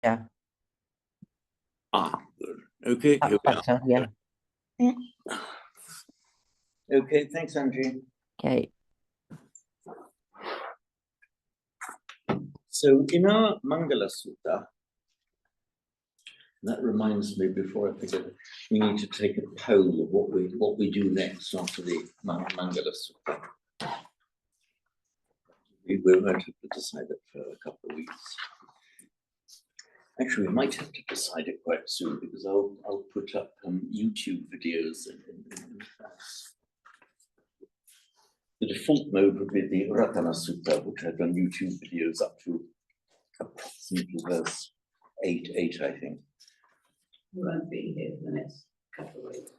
Yeah. Good. Okay, here we are. Yeah. Okay, thanks, Angie. Okay. So in our Mangala Sutta, that reminds me, before I forget, we need to take a poll of what we do next after the Mangala Sutta. We're going to have to decide it for a couple of weeks. Actually, we might have to decide it quite soon because I'll put up YouTube videos in class. The default mode would be the Ratana Sutta, which I've done YouTube videos up to approximately verse 8, I think. You won't be here for the next couple of weeks.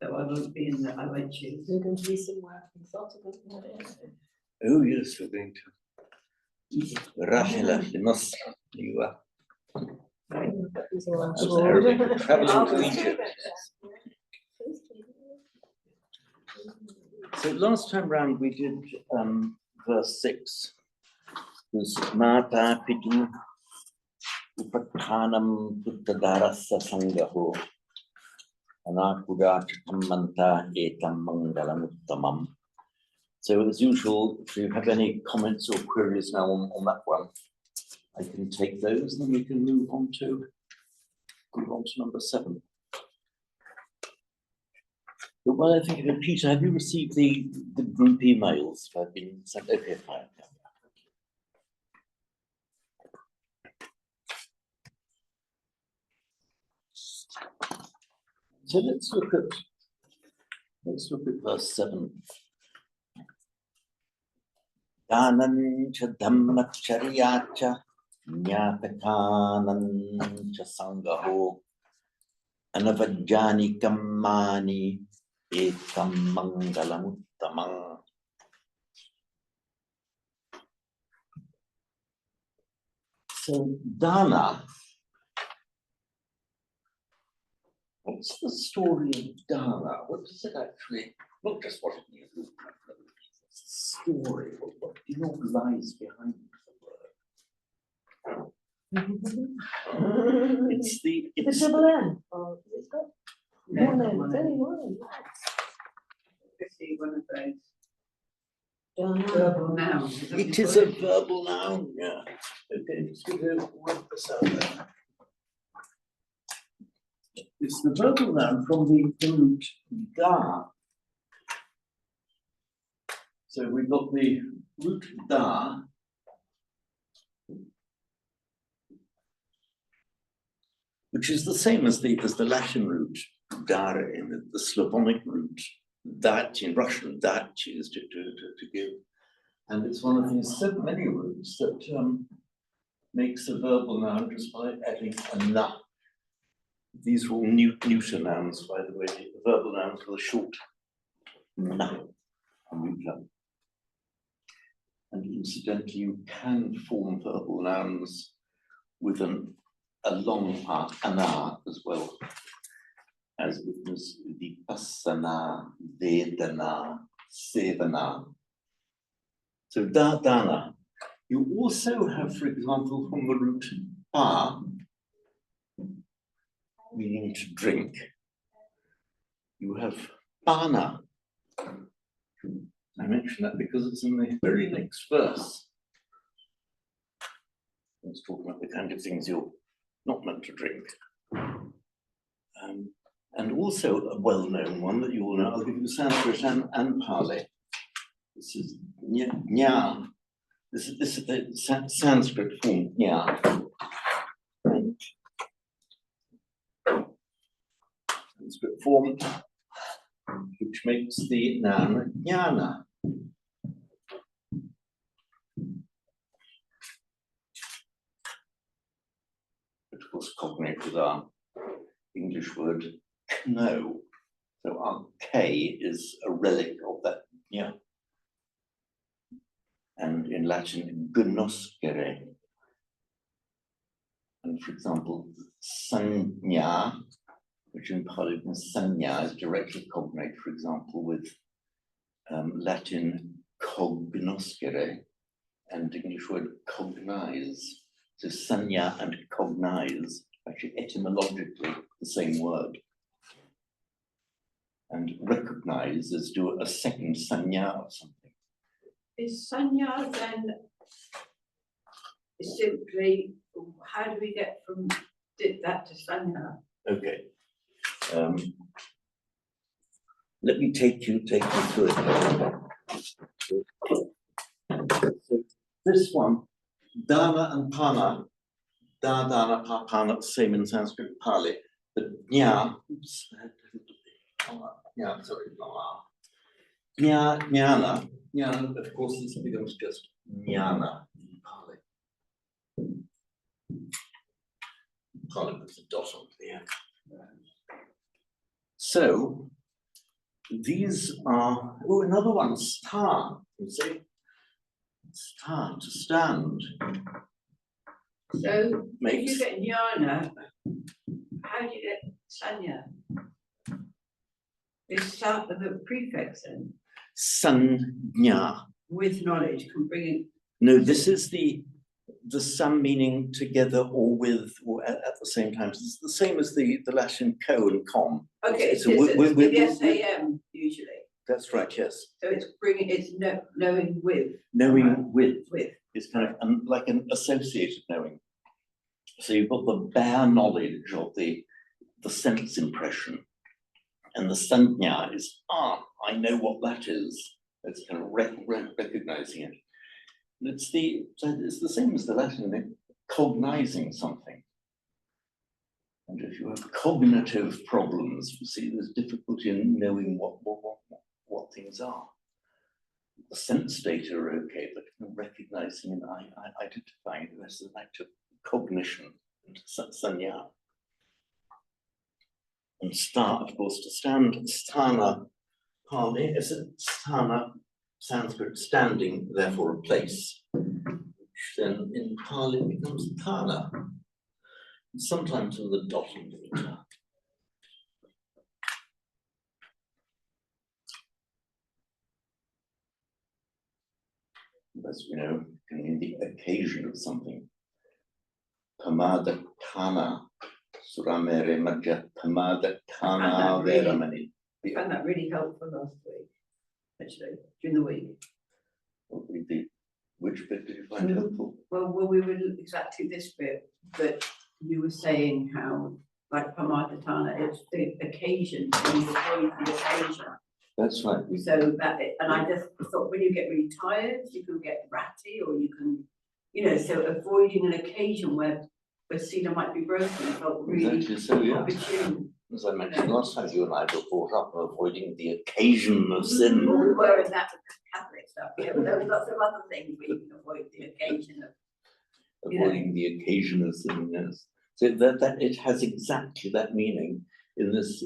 So I won't be in there, I won't choose. There's going to be some work in Sotterburg. Oh yes, we're going to Rahila Limas, you are. Traveling to Egypt. So last time round we did verse 6. It was Mata Pitu Upathanam Buddhadarasa Sangaho Anakudachatamanta Etam Mangalam Uttamam. So as usual, if you have any comments or queries now on that one, I can take those and then we can move on to number 7. But while I think of it, Peter, have you received the group emails that have been sent? Okay, fine. So let's look at verse 7. Danam cha dhammacharya cha nyatakanam cha sangaho anavajjani kammani ekam mangalamuttamam. So dana, what's the story of dana? What does it actually, not just what it means, story, what do you know lies behind the word? It's the double N, or is it got? No, it's only one. One of those. Dana. Verbal nouns. It is a verbal noun, yeah. Okay, just going to work this out there. It's the verbal noun from the root da. So we've got the root da, which is the same as the Latin root dare in the Slavonic root that in Russian that is to give, and it's one of these so many roots that makes a verbal noun just by adding a na. These are all neuter nouns, by the way. The verbal nouns with a short na. And incidentally, you can form verbal nouns with a long part, ana, as well, as witness vipassana, vedana, sevana. So dana. You also have, for example, from the root pa, meaning to drink. You have pana. I mention that because it's in the very next verse. It's talking about the kind of things you're not meant to drink. And also a well-known one that you all know, I'll give you Sanskrit and Pali. This is nya. This is the Sanskrit form, nya. Sanskrit form, which makes the noun jnana. Of course, cognate with our English word know. So our K is a relic of that jna. And in Latin, gnoscere. And for example, sanya, which in Pali means sanya, is directly cognate, for example, with Latin cognoscere and English word cognize. So sanya and cognize, actually etymologically the same word. And recognize is do a second sanya of something. Is sanya then simply, how do we get from did that to sanya? Okay. Let me take you through it. So this one, dana and pana, dana, pana, same in Sanskrit, Pali. But nya, oops, yeah, sorry, jnana, of course, this becomes just jnana in Pali. Pali puts a dot on the end. So these are, oh, another one, star, you see? Star, to stand. So if Makes, you get jnana, how do you get sanya? Is the prefix then sanya. with knowledge can bring it? No, this is the some meaning together or with or at the same time. So it's the same as the Latin co and com. Okay, So it's with the SAM usually. that's right, yes. So it's bringing, it's knowing with. Knowing with With. is kind of like an associated knowing. So you've got the bare knowledge of the sense impression, and the sanya is, I know what that is. It's kind of recognizing it. And it's the same as the Latin, cognizing something. And if you have cognitive problems, you see there's difficulty in knowing what things are. The sense data are okay, but recognizing and identifying the rest of the act of cognition and sanya. And star, of course, to stand, sthana, Pali, is it sthana, Sanskrit standing, therefore a place, which then in Pali becomes thana, sometimes with a dot on the top. As we know, can mean the occasion of something. Pamada kana, suramere majja, pamada kana veramani. I found that really helpful last week, actually, during the week. Which bit did you find helpful? Well, we were exactly this bit that you were saying how, like Pamadatana, it's the occasion, and you avoid the occasion. That's right. So that, and I just thought when you get really tired, you can get ratty, or you can, so avoiding an occasion where Sina might be broken felt really Exactly so, yeah. opportune. As I mentioned last time, you and I were brought up avoiding the occasion of sin. We were in that Catholic stuff, yeah, but there was lots of other things where you can avoid the occasion of. Avoiding the occasion of sin, yes. So that it has exactly that meaning in this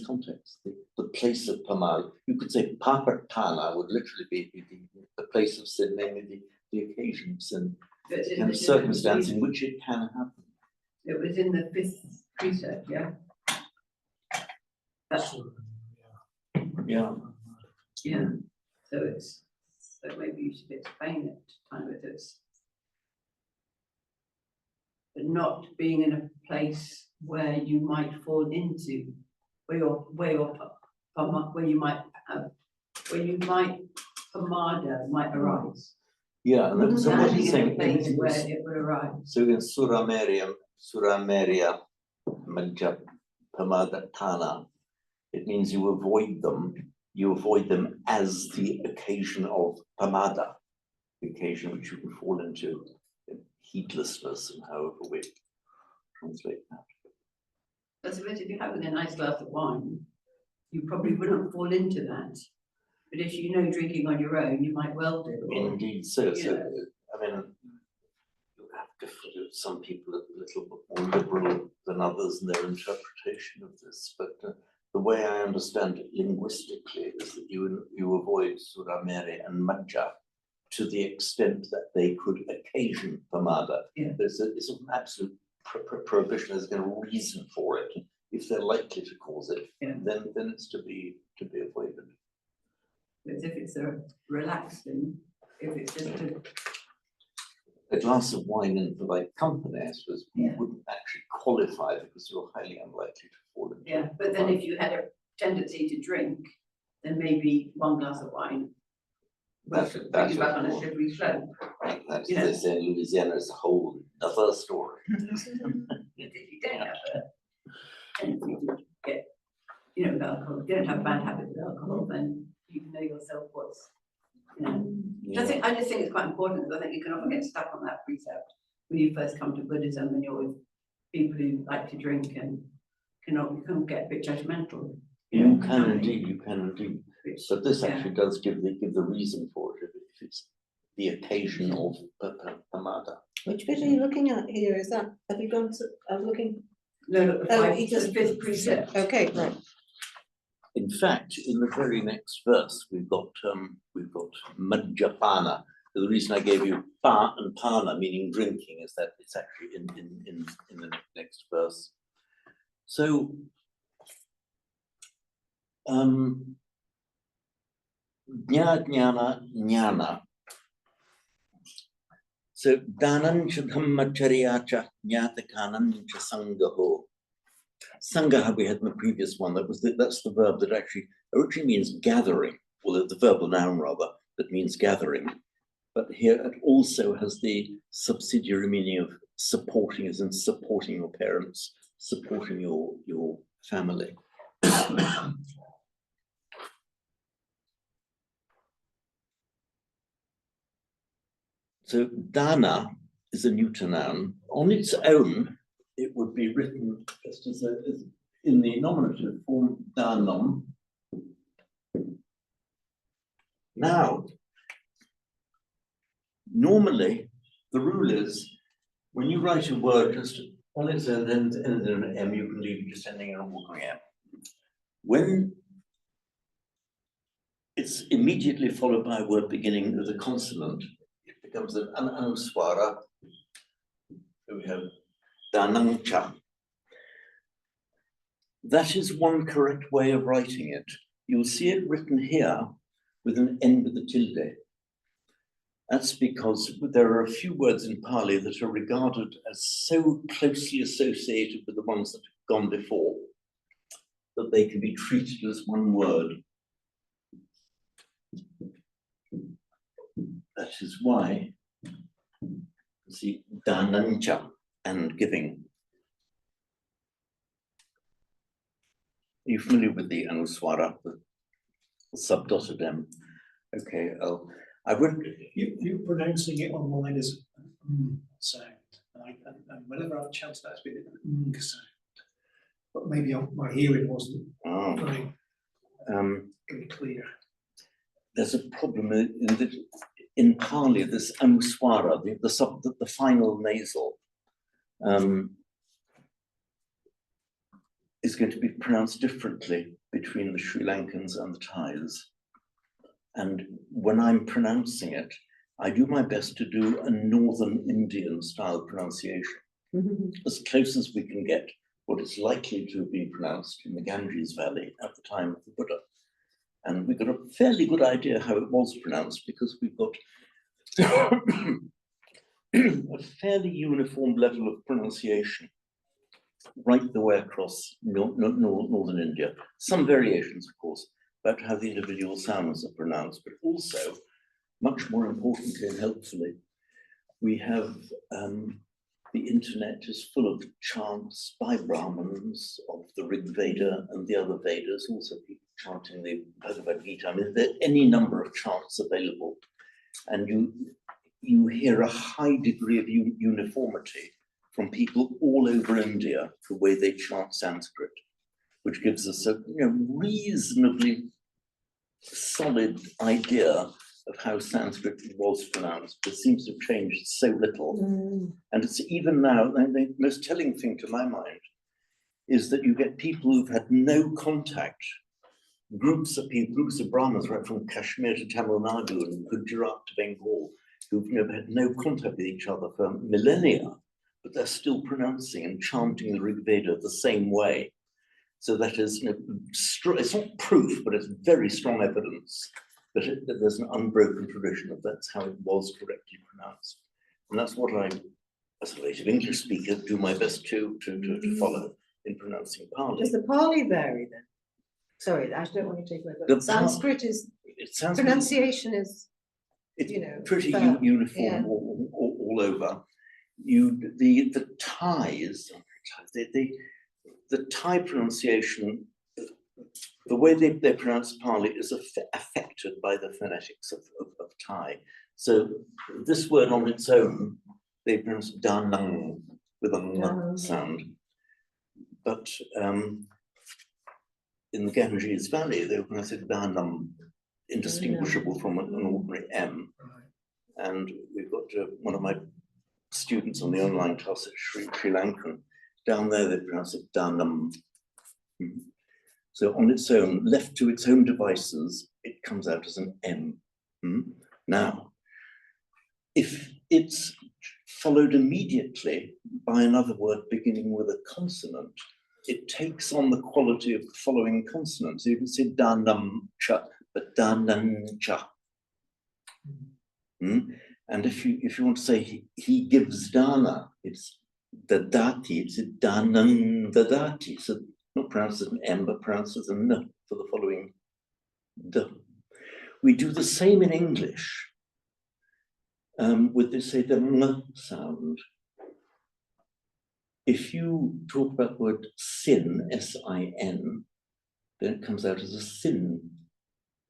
context. The place of pamal. You could say papatana would literally be the place of sin, namely the occasion of sin, the kind of circumstance in which it can happen. It was in the 5th precept, yeah. That's, Yeah. yeah. So maybe you should explain it kind of as but not being in a place where you might fall into, where you might pamada might arise. Yeah, and so what he's saying is where it would arise. So in Surameria Majja Pamadatana, it means you avoid them as the occasion of pamada, the occasion which you can fall into heedlessness, and however we translate that. I suppose if you're having a nice glass of wine, you probably wouldn't fall into that. But if you know drinking on your own, you might well do. Indeed, so I mean, you have some people are a little bit more liberal than others in their interpretation of this, but the way I understand it linguistically is that you avoid suramere and majja to the extent that they could occasion pamada. Yeah. It's an absolute prohibition. There's a reason for it. If they're likely to cause it, then it's to be avoided. But if it's a relaxing, if it's just a glass of wine in for like company, I suppose, Yeah. wouldn't actually qualify because you're highly unlikely to fall into. Yeah, but then if you had a tendency to drink, then maybe one glass of wine would That's bring you back on a more. sugary slope. That's, You know. they say in Louisiana is a whole other story. If you don't have a tendency to get, you know, with alcohol, if you don't have a bad habit with alcohol, then you know yourself what's, you know. I just think it's quite important, because I think you can often get stuck on that precept when you first come to Buddhism and you're with people who like to drink and you can get a bit judgmental. You can indeed, Which, but this yeah. actually does give the reason for it, if it's the occasion of pamada. Which bit are you looking at here? Is that, have you gone to, I was looking, No, look, he the fifth precept. okay, right. In fact, in the very next verse, we've got Majjapana. The reason I gave you pa and pana, meaning drinking, is that it's actually in the next verse. So jnana. So danancha dhammacharyacha jnatakanancha sangaho. Sangaha we had in the previous one. That's the verb that actually originally means gathering, or the verbal noun rather, that means gathering. But here it also has the subsidiary meaning of supporting, as in supporting your parents, supporting your family. So dana is a neuter noun. On its own, it would be written just as in the nominative form danam. Now, normally the rule is when you write a word just on its own and in an M, you can leave it just ending in a walking M. When it's immediately followed by a word beginning with a consonant, it becomes an anuswara. So we have danangcha. That is one correct way of writing it. You'll see it written here with an N with a tilde. That's because there are a few words in Pali that are regarded as so closely associated with the ones that have gone before that they can be treated as one word. That is why you see danancha and giving. Are you familiar with the anuswara, the subdotted M? Okay, I would. You're pronouncing it online as sound, and whenever I've chanted that, it's been an sound. But maybe my hearing wasn't very clear. There's a problem in Pali. This anuswara, the final nasal, is going to be pronounced differently between the Sri Lankans and the Thais. And when I'm pronouncing it, I do my best to do a Northern Indian style pronunciation, as close as we can get what is likely to have been pronounced in the Ganges Valley at the time of the Buddha. And we've got a fairly good idea how it was pronounced because we've got a fairly uniform level of pronunciation right the way across Northern India. Some variations, of course, about how the individual sounds are pronounced, but also, much more importantly and helpfully, we have the internet is full of chants by Brahmins of the Rig Veda and the other Vedas, also people chanting the Bhagavad Gita. I mean, there are any number of chants available, and you hear a high degree of uniformity from people all over India, the way they chant Sanskrit, which gives us a reasonably solid idea of how Sanskrit was pronounced. It seems to have changed so little. And it's even now, the most telling thing to my mind is that you get people who've had no contact, groups of Brahmins right from Kashmir to Tamil Nadu and Gujarat to Bengal, who've had no contact with each other for millennia, but they're still pronouncing and chanting the Rig Veda the same way. So that is, it's not proof, but it's very strong evidence that there's an unbroken tradition of that's how it was correctly pronounced. And that's what I, as a native English speaker, do my best to follow in pronouncing Pali. Does the Pali vary then? Sorry, I don't want to take away, The but Sanskrit is, It sounds pronunciation is, it's you know, pretty fair, uniform yeah. all over. The Thais, the Thai pronunciation, the way they pronounce Pali is affected by the phonetics of Thai. So this word on its own, they pronounce da nang with a ng sound. But in the Ganges Valley, they pronounce it da nang, indistinguishable from an ordinary M. And we've got one of my students on the online class at Sri Lankan. Down there, they pronounce it Danam. So on its own, left to its own devices, it comes out as an M. Now, if it's followed immediately by another word beginning with a consonant, it takes on the quality of the following consonant. So you can say Danam cha, but Danan cha. And if you want to say he gives dana, it's dadati, it's danan dadati. So not pronounced as an M, but pronounced as an N for the following D. We do the same in English with this, say, the M sound. If you talk about the word sin, S-I-N, then it comes out as a sin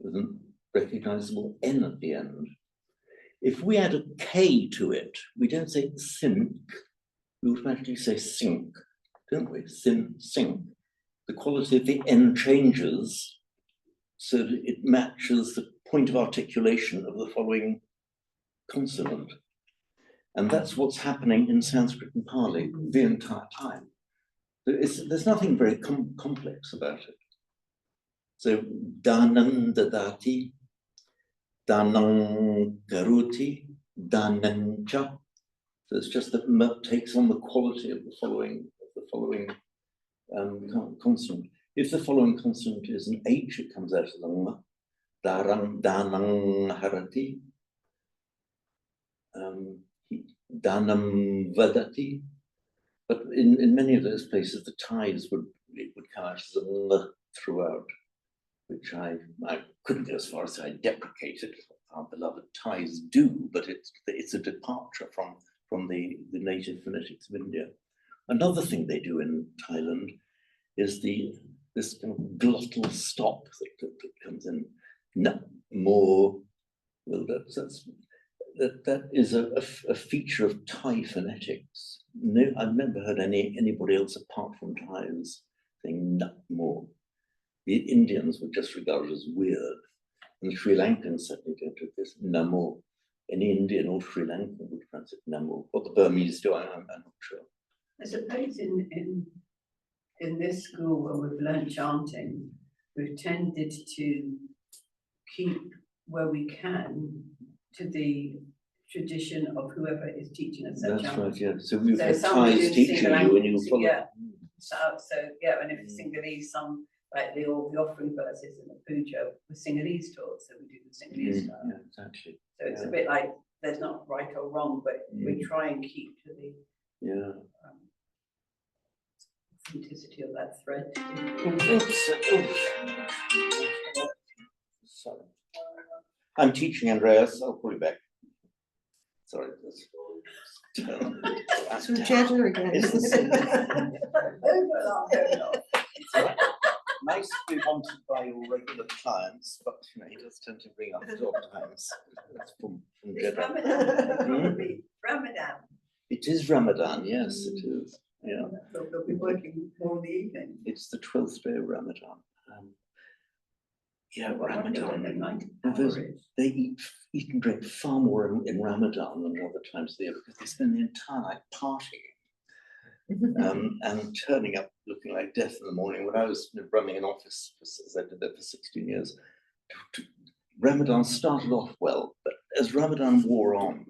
with a recognizable N at the end. If we add a K to it, we don't say sink, we automatically say sink, don't we? Sin, sink. The quality of the N changes so that it matches the point of articulation of the following consonant. And that's what's happening in Sanskrit and Pali the entire time. There's nothing very complex about it. So, danan dadati, danang garuti, danancha. So it's just that M takes on the quality of the following consonant. If the following consonant is an H, it comes out as an M. Darang, danang harati, danam vadati. But in many of those places, the Thais would come out as an L throughout, which I couldn't go as far as I deprecated. Our beloved Thais do, but it's a departure from the native phonetics of India. Another thing they do in Thailand is this kind of glottal stop that comes in. No more. Well, that is a feature of Thai phonetics. No, I've never heard anybody else apart from Thais saying no more. The Indians would just regard it as weird. And the Sri Lankans certainly don't do this, namo. Any Indian or Sri Lankan would pronounce it namo. What the Burmese do, I'm not sure. I suppose in this school where we've learned chanting, we've tended to keep where we can to the tradition of whoever is teaching us that That's chanting. right, yeah. So we've had somebody Thais who's teaching you and you follow. Yeah. So yeah, and if it's Sinhalese, some like the offering verses and the puja with Sinhalese taught, so we do the Sinhalese style. Yeah, exactly. So it's a bit like there's not right or wrong, but we try and keep to the authenticity of that thread. Sorry. I'm teaching Andreas. I'll call you back. Sorry. So Jeddah again. Nice to be wanted by your regular clients, but he does tend to bring up his odd times. That's from Jeddah. Ramadan. It is Ramadan, yes, it is. Yeah. They'll be working more in the evening. It's the 12th day of Ramadan. Ramadan. They eat and drink far more in Ramadan than other times of the year because they spend the entire night partying. And turning up looking like death in the morning. When I was running an office, as I did that for 16 years, Ramadan started off well, but as Ramadan wore on,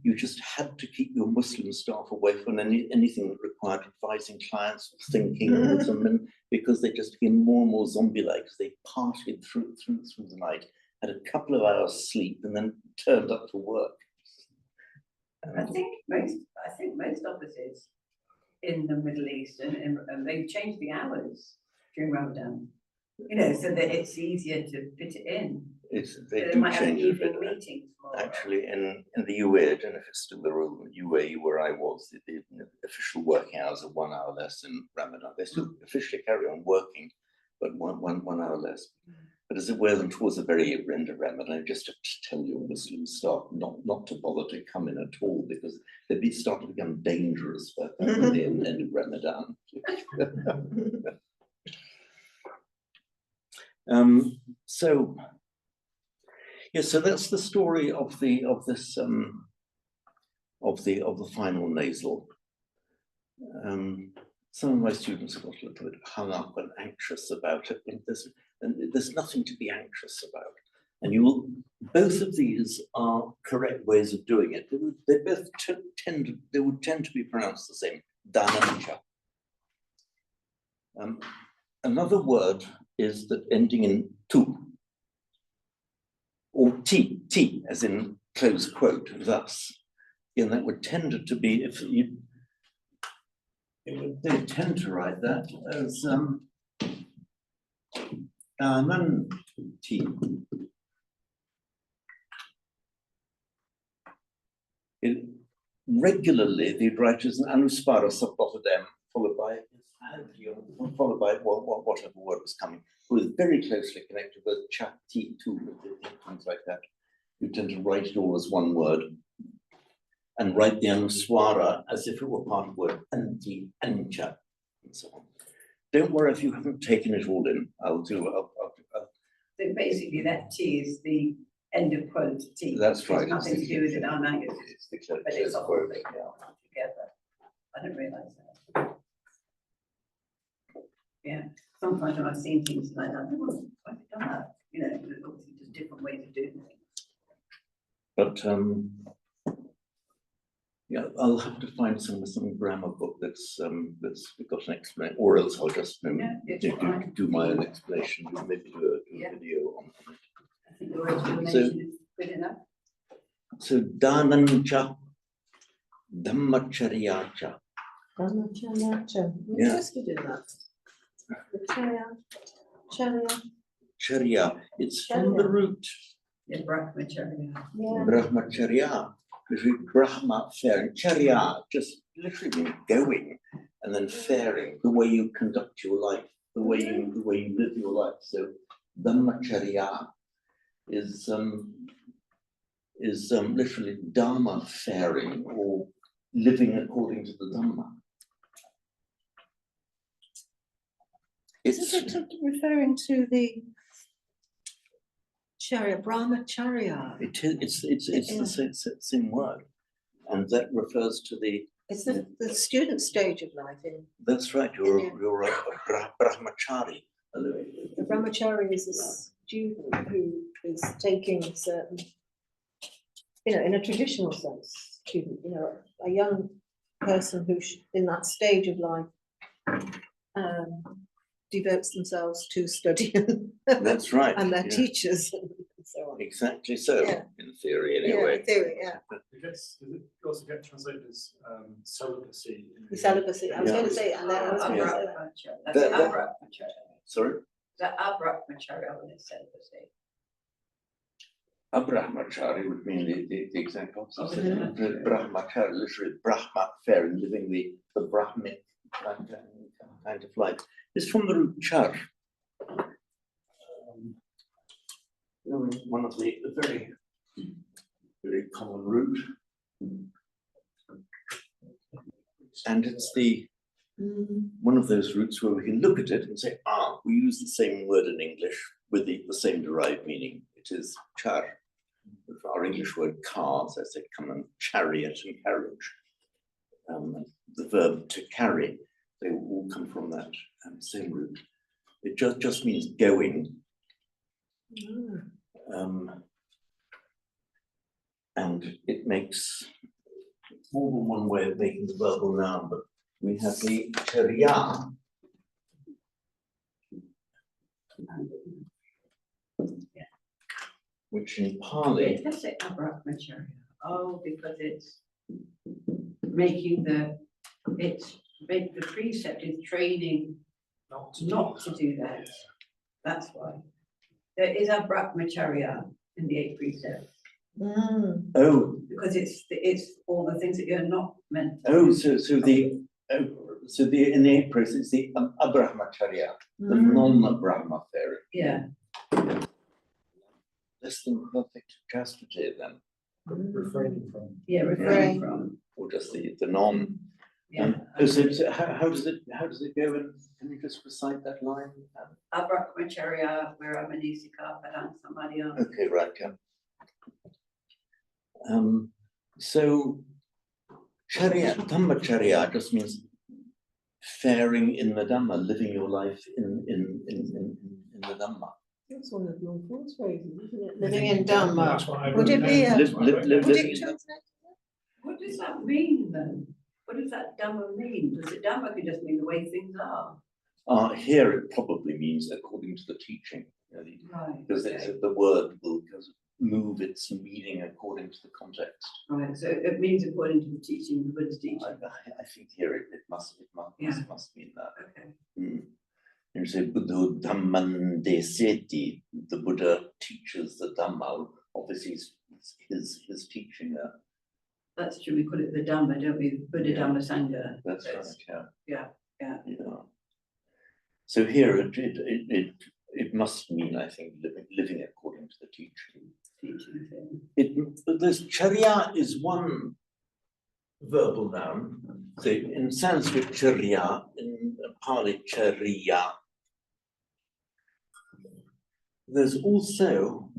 you just had to keep your Muslim staff away from anything that required advising clients or thinking with them, because they just became more and more zombie-like as they partied through the night, had a couple of hours sleep, and then turned up for work. I think most offices in the Middle East and they've changed the hours during Ramadan. You know, so that it's easier to fit it in. They They do might have change it. evening meetings more. Actually, in the UAE, I don't know if it's still the rule, UAE where I was, the official working hours are 1 hour less in Ramadan. They still officially carry on working, but one hour less. But as it were, them towards the very end of Ramadan, I just have to tell your Muslim staff not to bother to come in at all because they start to become dangerous by the end of Ramadan. So that's the story of this final nasal. Some of my students got a little bit hung up and anxious about it, but there's nothing to be anxious about. And both of these are correct ways of doing it. They both would tend to be pronounced the same. Danancha. Another word is that ending in tu, or t, as in close quote, thus. And that would tend to be, they tend to write that as ti. Regularly, they'd write as an anuspara subdotted followed by whatever word was coming. It was very closely connected with cha, ti, tu, things like that. You tend to write it all as one word and write the anuswara as if it were part of the word anti, ancha, and so on. Don't worry if you haven't taken it all in. So basically that T is the end of quote T. That's right. It's nothing to do with it, our language. It's the close But it's all quote. together. I didn't realise that. Yeah, sometimes when I've seen things like that, why have you done that? You know, obviously just different ways of doing things. But yeah, I'll have to find some grammar book that's got an explanation, or else I'll just do my own explanation. Maybe do a video on it. I think your explanation is good enough. So danancha, dhammacharyacha. Yeah. Just to do that. Charya. It's from the root Yeah, brahmacharya. Yeah. brahmacharya. Brahma faring. Charya just literally means going, and then faring, the way you conduct your life, the way you live your life. So dhammacharya is literally dharma faring or living according to the dhamma. Is it referring to the Charya, Brahmacharya? It's the same word, and that refers to the. It's the student stage of life. That's right. You're a brahmachari. The Brahmachari is a student who is taking certain, in a traditional sense, student, a young person who's in that stage of life devotes themselves to studying. That's right. And their teachers and so on. Exactly so, Yeah. in theory anyway. Yeah, in theory, yeah. It also get translated as celibacy. The celibacy, I was Yeah. going to say, and then I was going to say that. Brahmacharya. That's That- brahmacharya. Sorry? That brahmacharya when it's celibacy. A brahmachari would mean the exact opposite. Oh, yeah. The brahmachari, literally Brahma fair, living the Brahmic kind of life. It's from the root char. One of the very, very common root. And it's one of those roots where we can look at it and say, we use the same word in English with the same derived meaning. It is char. Our English word car, so I say come and chariot and carriage. The verb to carry, they all come from that same root. It just means going. And it makes more than one way of making the verbal noun, but we have the charya. Which in Pali. Let's say brahmacharya. Oh, because it's making make the precept is training Not to not to do that. That's why. There is a brahmacharya in the 8 precepts, Oh, because it's all the things that you're not meant to. oh, so the in the 8 process, it's the abrahmacharya, the non-brahma fairy. Yeah, Less than perfect chastity then, refraining from. yeah, refrain Refrain. from, or just the non. yeah. So how does it go? And can you just recite that line? Abrahmacharya, Viramanisika, Padang Samadhyam. Okay, right, yeah. So charya, dhammacharya just means faring in the Dhamma, living your life in the Dhamma. That's one of Lord Ford's phrases, isn't it? Living in Dhamma. That's what I Would wrote it be down. a- That's what I wrote down. Would Living it in translate? What does that mean then? What does that Dhamma mean? Does it Dhamma could just mean the way things are? Here it probably means according to the teaching, Right. because Okay. the word will move its meaning according to the context. Right, so it means according to the teaching, the Buddha's teaching. I think here it must mean that. Okay. You say Buddha Dhamman Deseti, the Buddha teaches the Dhamma, obviously his teaching there. That's true, we call it the Dhamma, don't we? Buddha Yeah. Dhamma Sangha. That's right, yeah. Yeah. So here it must mean, I think, living according to the teaching. Teaching thing. This charya is one verbal noun. So in Sanskrit, charya, in Pali, charya. There's also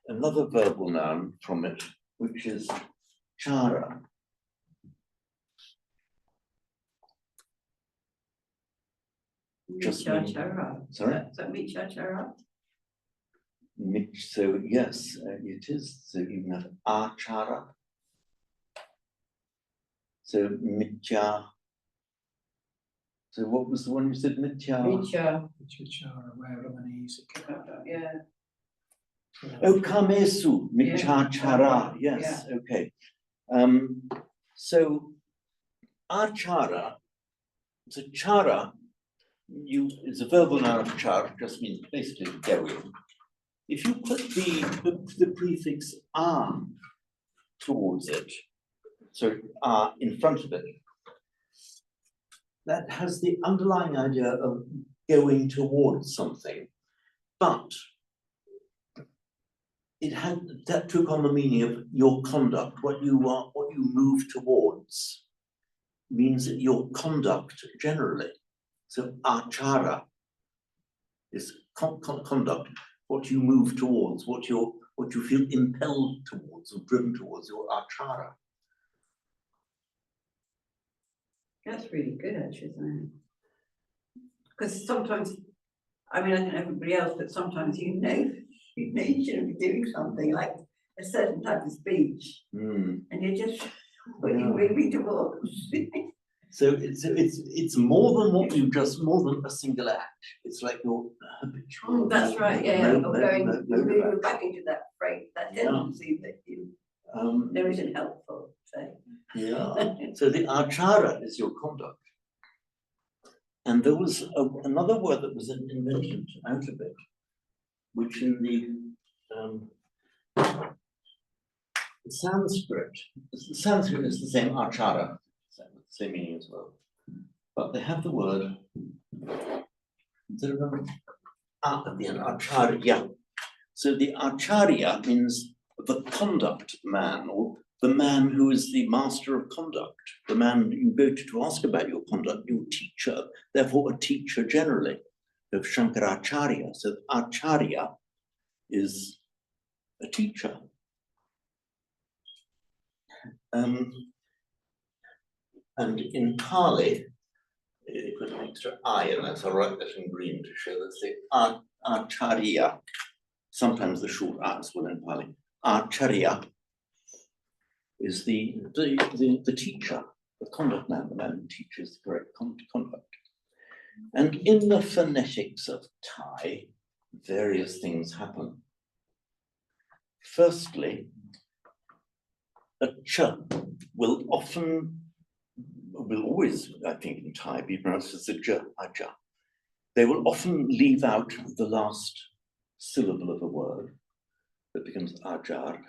another verbal noun from it, which is chara. Just mean- Michachara. Sorry? Is that Michachara? So yes, it is. So you have achara. So mitya. So what was the one you said? Mitya. Micha. Vichachara, Viramanisika. Yeah. Oh, kamesu, michachara. Yes, okay. So achara. So chara. It's a verbal noun of char, just means basically going. If you put the prefix "a" towards it, so "a" in front of it, that has the underlying idea of going towards something, but that took on the meaning of your conduct, what you move towards, means that your conduct generally. So achara is conduct, what you move towards, what you feel impelled towards or driven towards, your achara. That's really good, actually, isn't it? Because sometimes, I mean, I don't know everybody else, but sometimes you know you shouldn't be doing something like a certain type of speech, and you're just what you're moving towards. So it's more than more than a single act. It's like your habitual. That's right, yeah, mode- of mode- going, mode- you're mode of moving action. back into that phrase, that tendency that you know isn't helpful, so. Yeah. So the achara is your conduct. And there was another word that was invented out of it, which in the Sanskrit is the same achara, same meaning as well. But they have the word instead of at the end, acharya. So the acharya means the conduct man, or the man who is the master of conduct, the man you go to ask about your conduct, your teacher, therefore a teacher generally, of Shankaracharya. So acharya is a teacher. And in Pali, they put an extra I, and that's I write that in green to show that's the acharya. Sometimes the short R's will in Pali. Acharya is the teacher, the conduct man, the man who teaches the correct conduct. And in the phonetics of Thai, various things happen. Firstly, a ch will always, I think in Thai, be pronounced as a j, aja. They will often leave out the last syllable of a word that becomes ajar,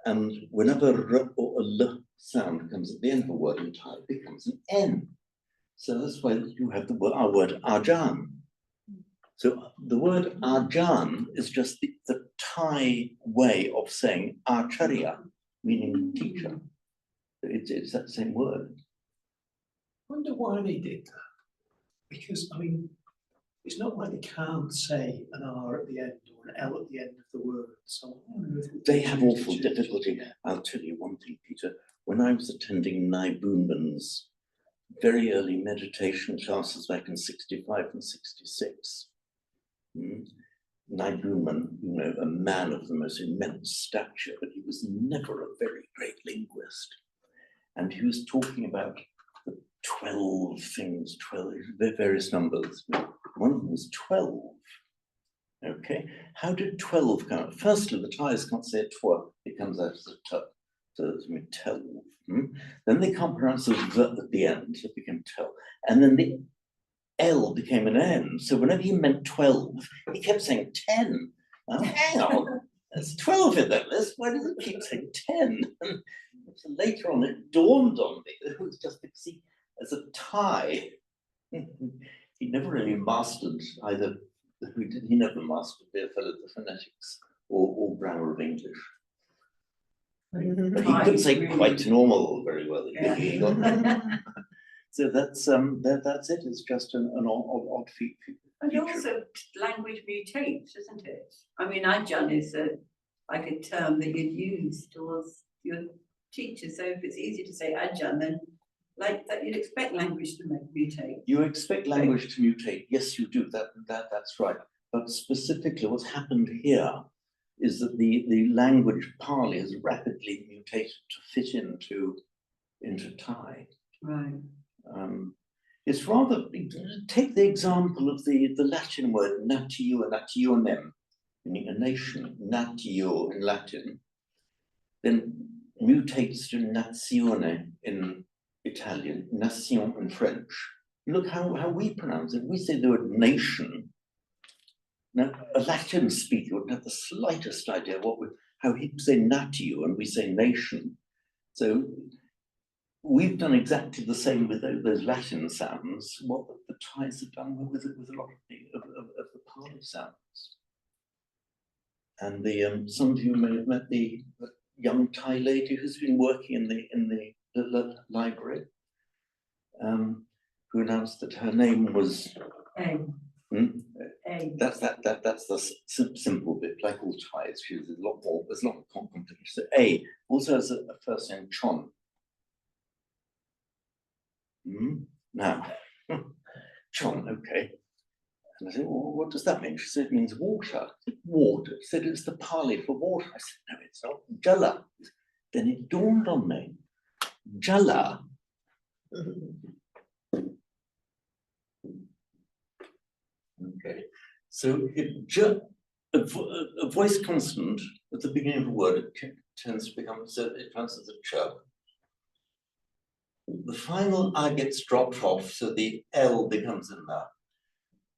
and whenever r or a l sound comes at the end of a word in Thai, it becomes an n. So that's why you have our word ajan. So the word ajan is just the Thai way of saying acharya, meaning teacher. It's that same word. I wonder why they did that. Because, I mean, it's not like they can't say an R at the end or an L at the end of the word. So I wonder if They have awful change- difficulty. Yeah. I'll tell you one thing, Peter. When I was attending Nai Boonman's very early meditation classes back in 65 and 66, Nai Boonman, you know, a man of the most immense stature, but he was never a very great linguist. And he was talking about the 12 things, 12, various numbers. One of them was 12. Okay, how did 12 come out? Firstly, the Thais can't say twa, it comes out as a t, so it's going to tell. Then they can't pronounce the v at the end, so it became tell. And then the L became an N, so whenever he meant 12, he kept saying 10. Now, hang on, there's 12 in that list, why does it keep saying 10? And so later on, it dawned on me that it was just because he, as a Thai, he never really mastered either. He never mastered the phonetics or grammar of English. But he could say quite normal very well. He got that. So that's it. It's just an odd feature. And also language mutates, isn't it? I mean, Ajahn is like a term that you'd use towards your teacher. So if it's easy to say Ajahn, then like that, you'd expect language to mutate. You expect language to mutate. Yes, you do. That's right. But specifically, what's happened here is that the language Pali has rapidly mutated to fit into Thai. Right. It's rather, take the example of the Latin word natio and nationem, meaning a nation, natio in Latin, then mutates to nazione in Italian, nation in French. Look how we pronounce it. We say the word nation. Now, a Latin speaker wouldn't have the slightest idea how he'd say natio and we say nation. So we've done exactly the same with those Latin sounds, what the Thais have done with a lot of the Pali sounds. And some of you may have met the young Thai lady who's been working in the library, who announced that her name was That's the simple bit, like all Thais. There's a lot more complicated. So A also has a first name Chon. Now, Chon, okay. And I said, well, what does that mean? She said, it means water. I said, water. She said, it's the Pali for water. I said, no, it's not. Jala. Then it dawned on me. Jala. Okay. So a voice consonant at the beginning of a word, it tends to become, so it counts as a ch. The final A gets dropped off, so the L becomes an A.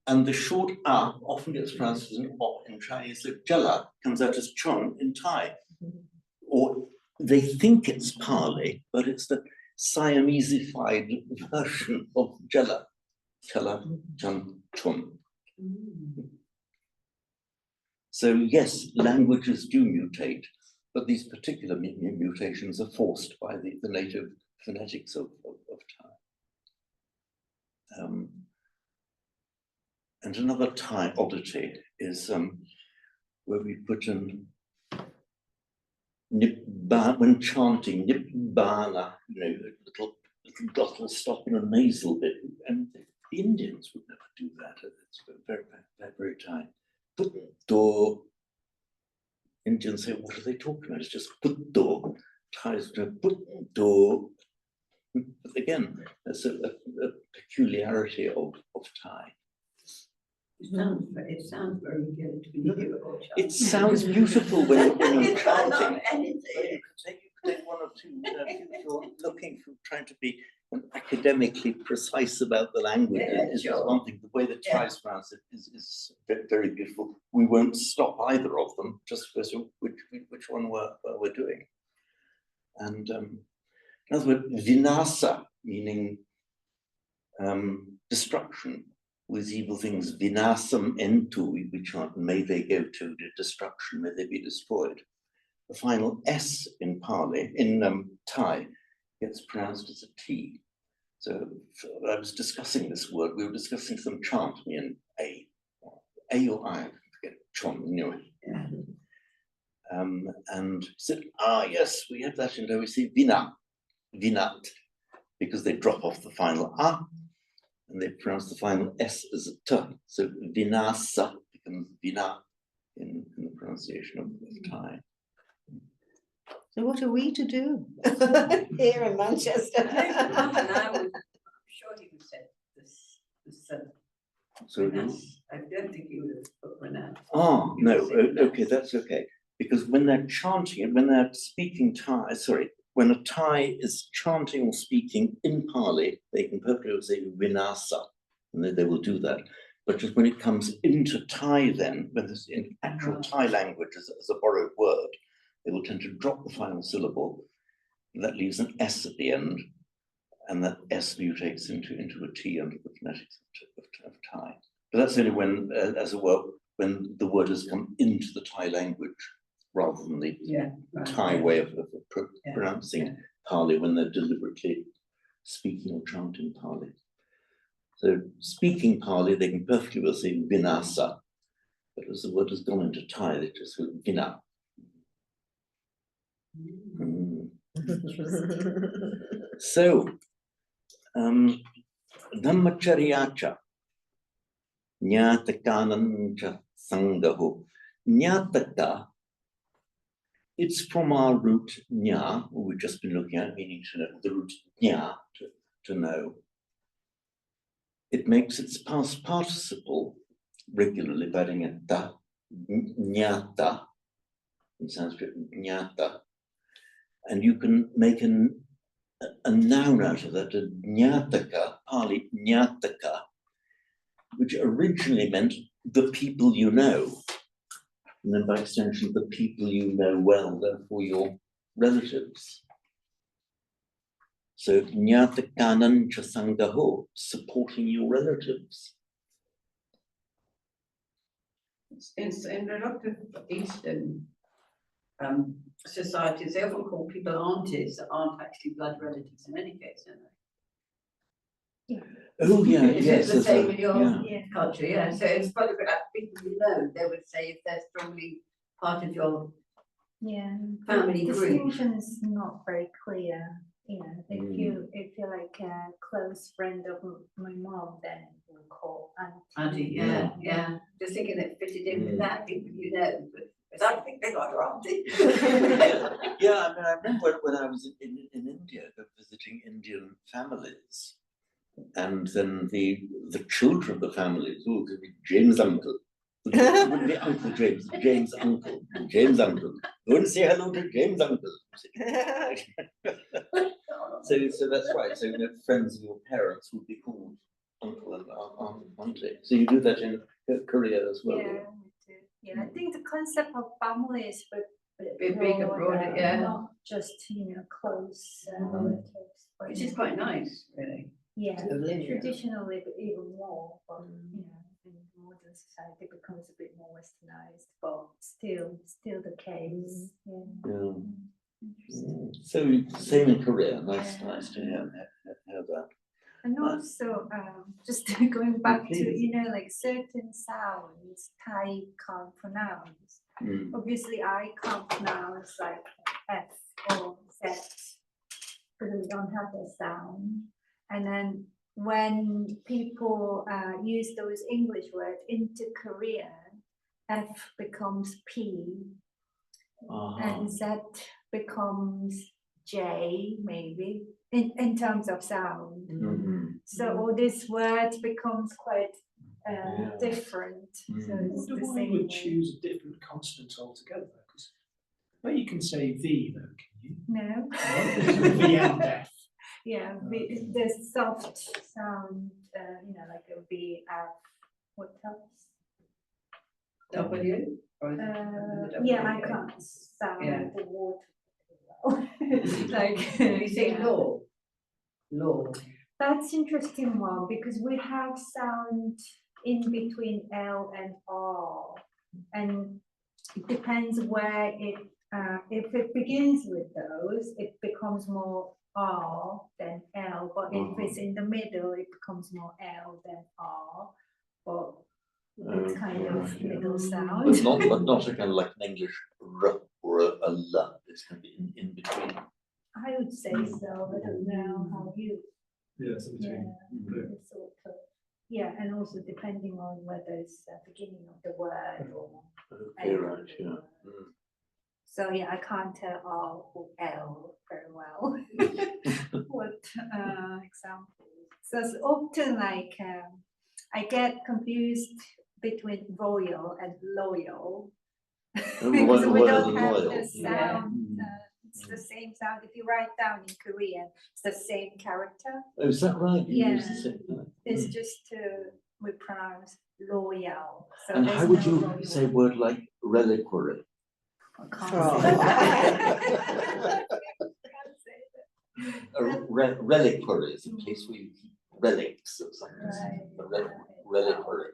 And the short A often gets pronounced as an O in Chinese. So jala comes out as chon in Thai. Or they think it's Pali, but it's the Siamesified version of jala. Jala, chun, chun. So yes, languages do mutate, but these particular mutations are forced by the native phonetics of Thai. And another Thai oddity is where we put in nibbana, when chanting nibbana, you know, little glottal stop in a nasal bit, and the Indians would never do that. It's very, very, very Thai. Putto. Indians say, what are they talking about? It's just putto. Thais do putto. But again, that's a peculiarity of Thai. It sounds very good when you do it all. It sounds beautiful when you're It's got a lot of chanting. energy. But you can take one or two, if you're looking for trying to be academically precise about the language, Yeah, is sure. one thing. The way that Yeah. Thais pronounce it is very beautiful. We won't stop either of them, just for which one we're doing. And in other words, vinasa, meaning destruction, with evil things, vinasam entu, we chant, may they go to destruction, may they be destroyed. The final S in Pali, in Thai, gets pronounced as a T. So I was discussing this word, we were discussing some chant, me and A or I forget, chon, anyway. Yeah. And he said, yes, we have that in there, we see vinat, because they drop off the final A, and they pronounce the final S as a T. So vinasa becomes vina in the pronunciation of Thai. So what are we to do here in Manchester? And I was sure he would say this, So I don't think he would have put pronounce. oh, You no, would say okay, that's okay. Because when they're chanting it, when they're speaking Thai, when a Thai is chanting or speaking in Pali, they can perfectly say vinasa, and they will do that. But just when it comes into Thai then, when it's in actual Thai language as a borrowed word, they will tend to drop the final syllable, and that leaves an S at the end, and that S mutates into a T under the phonetics of Thai. But that's only when, as it were, when the word has come into the Thai language, rather than the Thai way of pronouncing Pali when they're deliberately speaking or chanting Pali. So speaking Pali, they can perfectly well say vinasa, but as the word has gone into Thai, they just go vina. So, Dhammacharyacha, Nyatakanancha Sangaho. Nyataka, it's from our root nya, who we've just been looking at, meaning to know, the root nya, to know. It makes its past participle regularly by adding a ta, nyata, in Sanskrit, nyata. And you can make a noun out of that, a nyataka, Pali nyataka, which originally meant the people you know. And then by extension, the people you know well, therefore your relatives. So nyatakanancha sangaho, supporting your relatives. In a lot of Eastern societies, they often call people aunties that aren't actually blood relatives in any case, don't they? Oh yeah, Is yes. it the same in your yeah. culture? Yeah, so it's probably about people you know, they would say if they're strongly part of your family the group. distinction is not very clear. You know, if you're like a close friend of my mom, then we'll call Auntie, yeah. Just thinking that fitted in with that, people you know, but I think they got her auntie. Yeah, I mean, I remember when I was in India, visiting Indian families, and then the children of the families, oh, could be James Uncle. It would be Uncle James, James Uncle. Go and say hello to James Uncle. So that's right. So friends of your parents would be called uncle and auntie. So you do that in Korea as well. Yeah, we do. Yeah, I think the concept of family is a Bit bigger, broader, yeah. not just close relatives. But, Which is quite nice, really. Yeah, Traditionally, traditionally even more, but in modern society it becomes a bit more westernized, but still the case. So same in Korea. Nice to hear that. And also, just going back to like certain sounds Thai can't pronounce. Obviously, I can't pronounce like F or Z because we don't have the sound. And then when people use those English words into Korean, F becomes P, and Z becomes J, maybe, in terms of sound. So all these words becomes quite different, so Mm. I it's wonder the why same you would way. choose a different consonant altogether, because, well, you can say V though, can you? No, No, V and F. yeah, Okay. the soft sound, like a V, F, what else? W? Or is it the Yeah, I W? can't sound Yeah. the water well. Like, You say yeah. law? Law. That's interesting one, because we have sound in between L and R. And it depends where if it begins with those, it becomes more R than L. But if it's in the middle, it becomes more L than R. But it's kind of right, yeah. middle But sound. not a kind of like an English R or a L. It's going to be in between. I would say so. I don't know how you. Yeah, it's in Yeah, between. it's sort of, yeah, and also depending on whether it's the beginning of the word or. Okay, end of right, the yeah. word. So yeah, I can't tell R or L very well. What examples? So it's often like I get confused between royal and loyal. Because we royal don't and have loyal, the yeah. sound. It's the same sound. If you write down in Korean, it's the same character. Oh, is that right? You use the Yeah. same thing. It's just we pronounce loyal. So And there's how would no you royal. say a word like reliquary? I can't Oh. say that. Can't say that. A reliquary is a place where you keep relics of something. Right, A right. reliquary.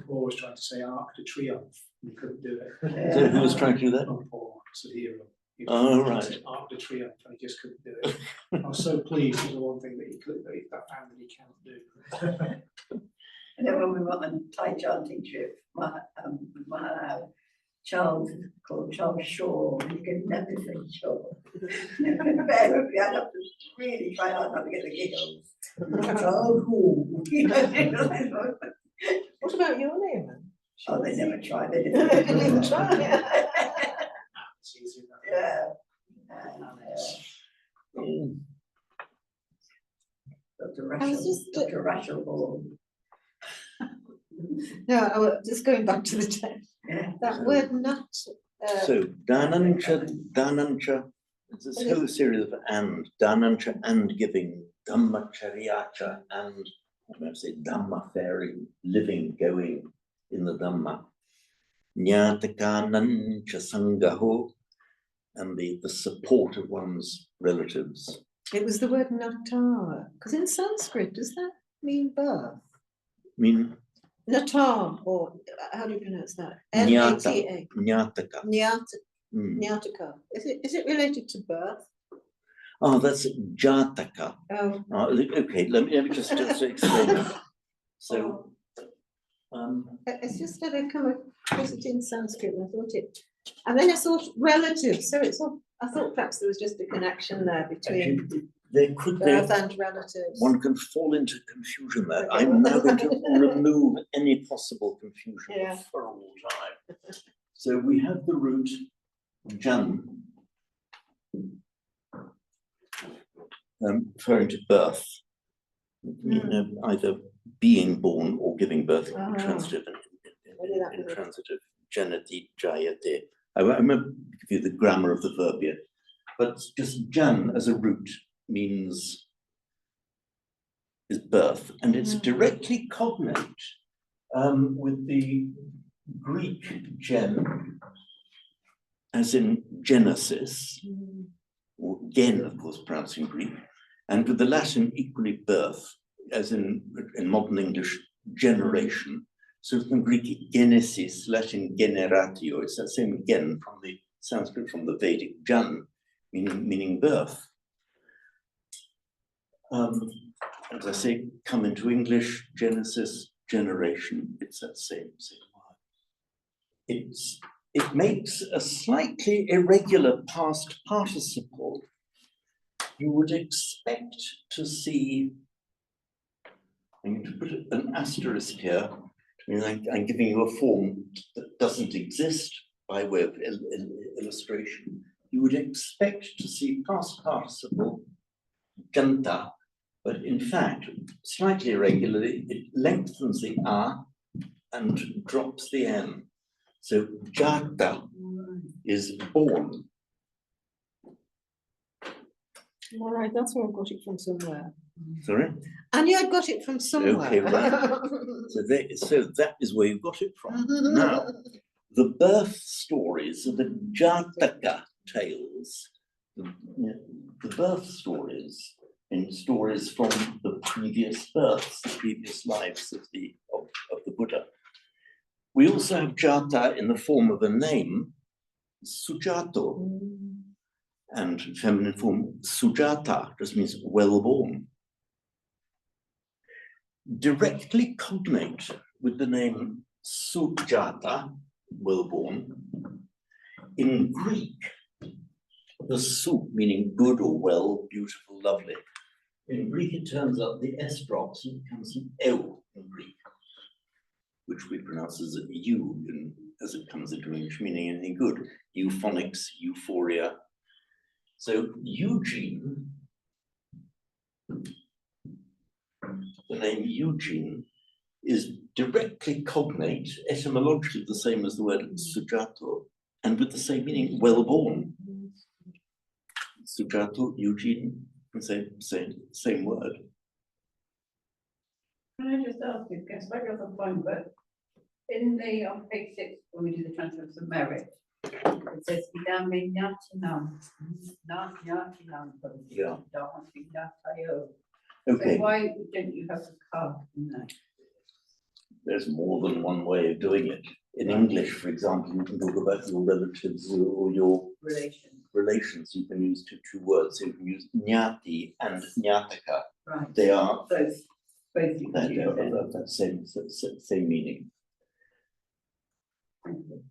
Paul was trying to say Arc de Triomphe, and he couldn't do it. So who was trying to do that? Paul, it's a hero. He Oh, was right. trying to say Arc de Triomphe, and he just couldn't do it. I was so pleased with the one thing that he could, that he found that he can't do. And then when we went on a Thai chanting trip, Charles, called Charles Shaw, he could never say Shaw. Invariably, I'd have to really try hard not to get the giggles. Charles Shaw. What about your name then? Oh, they never tried, they They didn't. didn't try. It's easy enough. Yeah. Mm. Dr. I was Rachel, just- Dr. Rachel Hall. No, I was just going back to the text. Yeah. That word nut. So Danancha, there's this whole series of Danancha and giving, Dhammacharyacha and, I'm going to say Dhamma faring, living, going in the Dhamma. Nyatakanancha Sangaho, and the support of one's relatives. It was the word natar, because in Sanskrit, does that mean birth? I mean, Natar, or how do you pronounce that? Nyata. N-A-T-A. Nyataka. Nyataka. Is it related to birth? Oh, that's Jataka. Oh. Okay, let me just explain it. So, It's just that I come across it in Sanskrit and I thought it, and then I thought relative, so it's all, I thought perhaps there was just a connection there between actually, there could be, birth and relatives. one can fall into confusion there. Okay. I'm now going to remove any possible confusion Yeah. for all time. So we have the root Jan, referring to birth, either being born or giving birth, Ah. transitive Maybe that and was it. intransitive, janati, jayate. I won't give you the grammar of the verb yet, but just jan as a root means is birth, and it's directly cognate with the Greek gen, as in Genesis, or gen, of course, pronounced in Greek, and with the Latin equally birth, as in modern English, generation. So from Greek genesis, Latin generatio, it's that same gen from the Sanskrit, from the Vedic jan, meaning birth. As I say, come into English, Genesis, generation, it's that same word. It makes a slightly irregular past participle. You would expect to see, I'm going to put an asterisk here. I mean, I'm giving you a form that doesn't exist by way of illustration. You would expect to see past participle, janta, But in fact, slightly irregularly, it lengthens the R and drops the N. So jata is born. All right, that's where I got it from somewhere. Sorry? I knew I got it from somewhere. Okay, right. So that is where you got it from. Now, the birth stories are the Jataka tales. The birth stories in stories from the previous births, the previous lives of the Buddha. We also have Jata in the form of a name, Sujato, and feminine form Sujata just means well-born. Directly cognate with the name Sujata, well-born. In Greek, the Su meaning good or well, beautiful, lovely. In Greek, it turns out the S drops and becomes an Eu in Greek, which we pronounce as a U as it comes into English, meaning anything good. Euphonics, euphoria. So Eugene, the name Eugene, is directly cognate, etymologically the same as the word Sujato, and with the same meaning, well-born. Sujato, Eugene, same word. Can I just ask you, guess back on the point, but in the, on page 6, when we do the transference of merit, it says, "Idame nyatinam, not nyatinam, but Yeah. don't be nyatayo." Okay, So why don't you have a car in there? there's more than one way of doing it. In English, for example, you can talk about your relatives or your relations. You can use two words. So you can use nyati and nyataka. Right. They are Both you can use them. that same meaning. Thank you.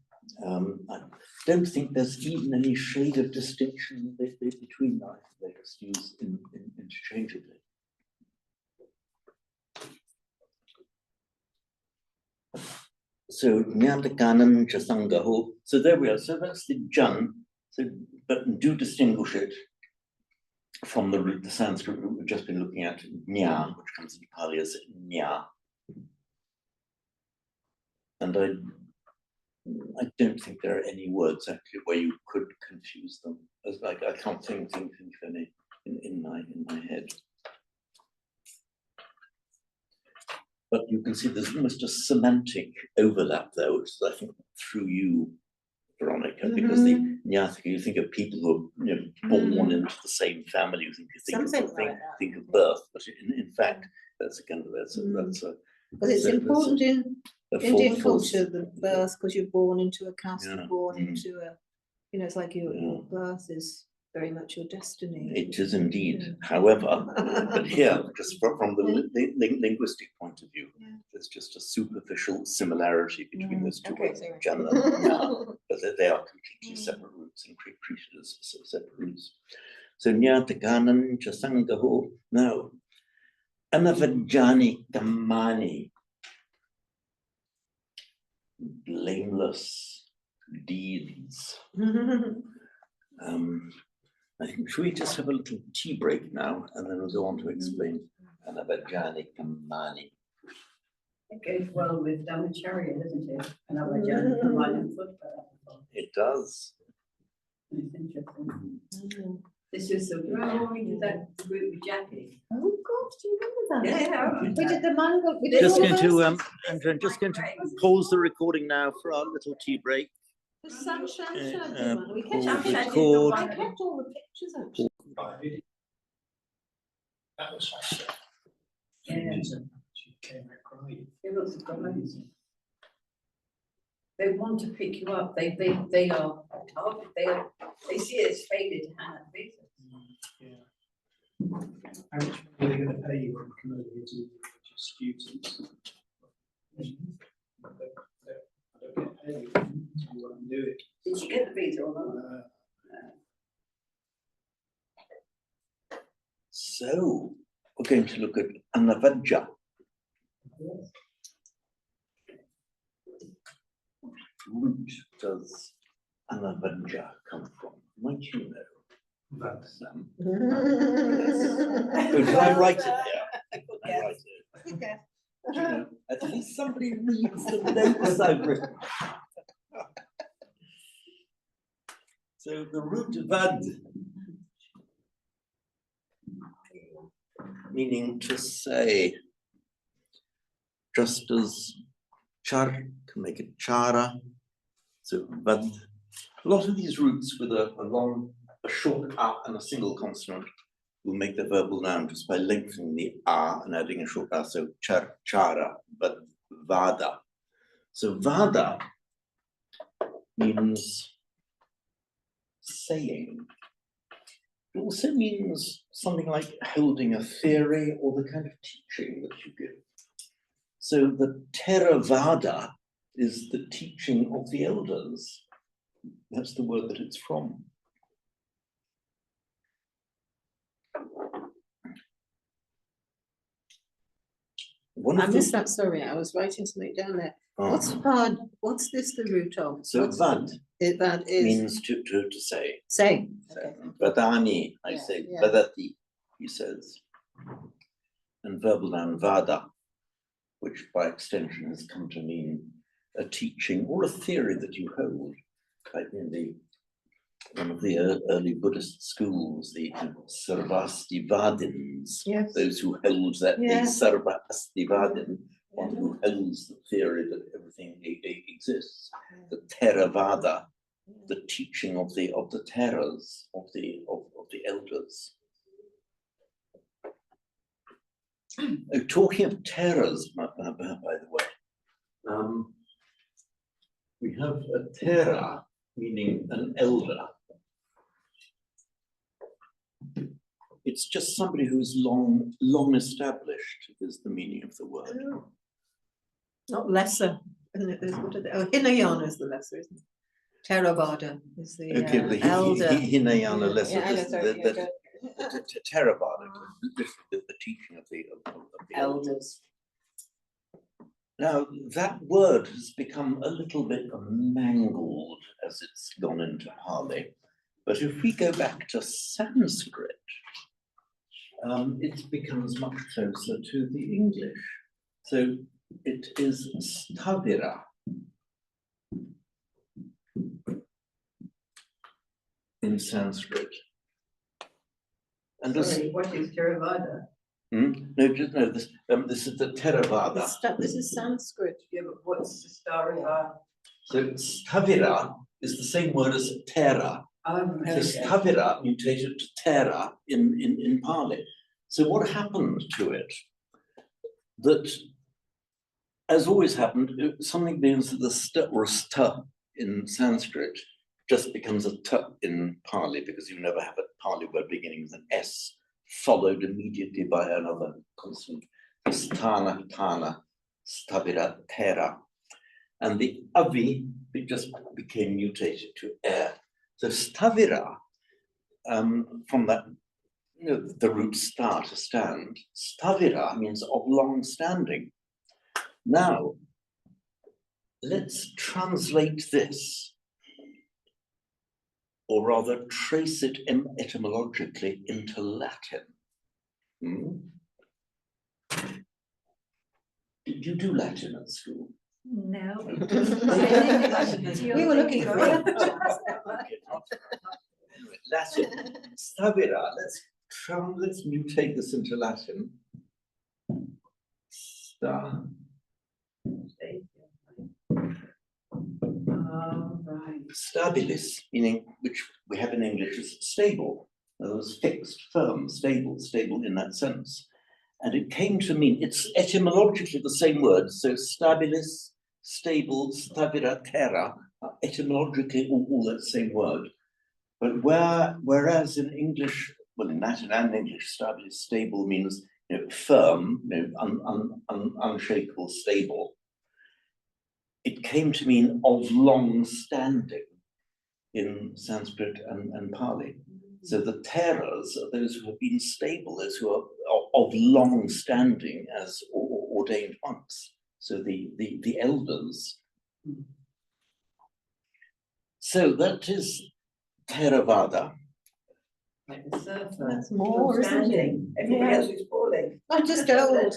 I don't think there's even any shade of distinction between them. They just use interchangeably. So Nyatakanam Chasangaho. So there we are. So that's the Jan. So, but do distinguish it from the root, the Sanskrit root we've just been looking at, Nya, which comes into Pali as Nya. And I don't think there are any words actually where you could confuse them. As like I can't think of any in my head. But you can see there's almost a semantic overlap there, which is, I think, through you, Veronica, because the Nyataka, you think of people who are born into the same family, you think think of birth, but in fact, that's a kind of that's a Because it's important in Indian culture, the birth, because you're born into a caste, you're born into a, it's like your birth is very much your destiny. It is indeed. However, but here, just from the linguistic point of view, there's just a superficial similarity between those two words, Jana and Nya, but they are completely separate roots and treated as separate roots. So Nyatakanan Chasangaho. Now, Anavajani Kamani, blameless deeds. I think, should we just have a little tea break now, and then we'll go on to explain Anavajani Kamani. It goes well with Dhamacharya, doesn't it? And Anavajani Kamani. It does. It's interesting. This was we did that group with Jackie. Oh gosh, do you remember that? Yeah. We did the mango. We did Just all going of to those. Andrew, I'm just going to pause the recording now for our little tea break. The sunshine one. We pause kept record. I kept all the pictures actually. That was fashion. Yeah. She came out crying. It was surprising. They want to pick you up. They are target. They see it as failure to hand that visa. Yeah. How much money are they going to pay you when you come over here to students? I don't get paid to do what I'm doing. Did you get the visa or not? So we're going to look at Anavajja. Yes. Root does Anavajja come from? Might you know? That. Oh, did I write it here? I write it. Yeah. Do you know, at least somebody reads the notes I've written. So the root vad, meaning to say, just as char can make it chara, so vad. A lot of these roots with a short a and a single consonant will make the verbal noun just by lengthening the a and adding a short a, so chara, but vada. So vada means saying. It also means something like holding a theory or the kind of teaching that you give. So the Theravada is the teaching of the elders. That's the word that it's from. I missed that, sorry, I was writing something down there. What's vad, what's this the root of? So What's vad that is means to say. say. So, Okay. Vadani, I Yeah, say, yeah. vadati, he says. And verbal noun vada, which by extension has come to mean a teaching or a theory that you hold. Like in one of the early Buddhist schools, the Sarvastivadins, Yes. those who held that Yeah. the Sarvastivadin, one Yeah. who holds the theory that everything exists, the Theravada, the teaching of the Theras, of the elders. Oh, talking of Theras, by the way, we have a Thera, meaning an elder. It's just somebody who's long established, is the meaning of the word. Oh. Not lesser. Isn't it? What are they? Oh, Hinayana is the lesser, isn't it? Theravada is the Okay, the elder. Hinayana lesser. Yeah, I know, This- sorry, the- yeah, the Theravada, the teaching of the elders. Now, that word has become a little bit mangled as it's gone into Pali. But if we go back to Sanskrit, it becomes much closer to the English. So it is stavira. In Sanskrit. And Sorry, what is Theravada? this is the Theravada. This is Sanskrit. Yeah, but what's the Theravada? So stavira is the same word as Thera. So stavira mutated to Thera in Pali. So what happened to it? That, as always happened, something begins with a st or a st in Sanskrit just becomes a t in Pali, because you never have a Pali word beginning with an S followed immediately by another consonant. Sthana, tana, stavira, thera. And the avi, it just became mutated to air. So stavira, from that, the root sta, to stand, stavira means of long standing. Now, let's translate this, or rather trace it etymologically into Latin. Did you do Latin at school? No. We were looking for it. Latin, stavira, let's mutate this into Latin. Sta. Right. Stabilis, meaning, which we have in English as stable. In other words, fixed, firm, stable in that sense. And it came to mean, it's etymologically the same word, so stabilis, stable, stavira, terra, are etymologically all that same word. But whereas in English, well, in Latin and English, stabilis, stable means firm, unshakable, stable. It came to mean of long standing in Sanskrit and Pali. So the Theras are those who have been stable, those who are of long standing as ordained monks. So the elders. So that is Theravada. like the surfer. That's more, isn't it? standing, everybody Yeah. else is falling. Not just old.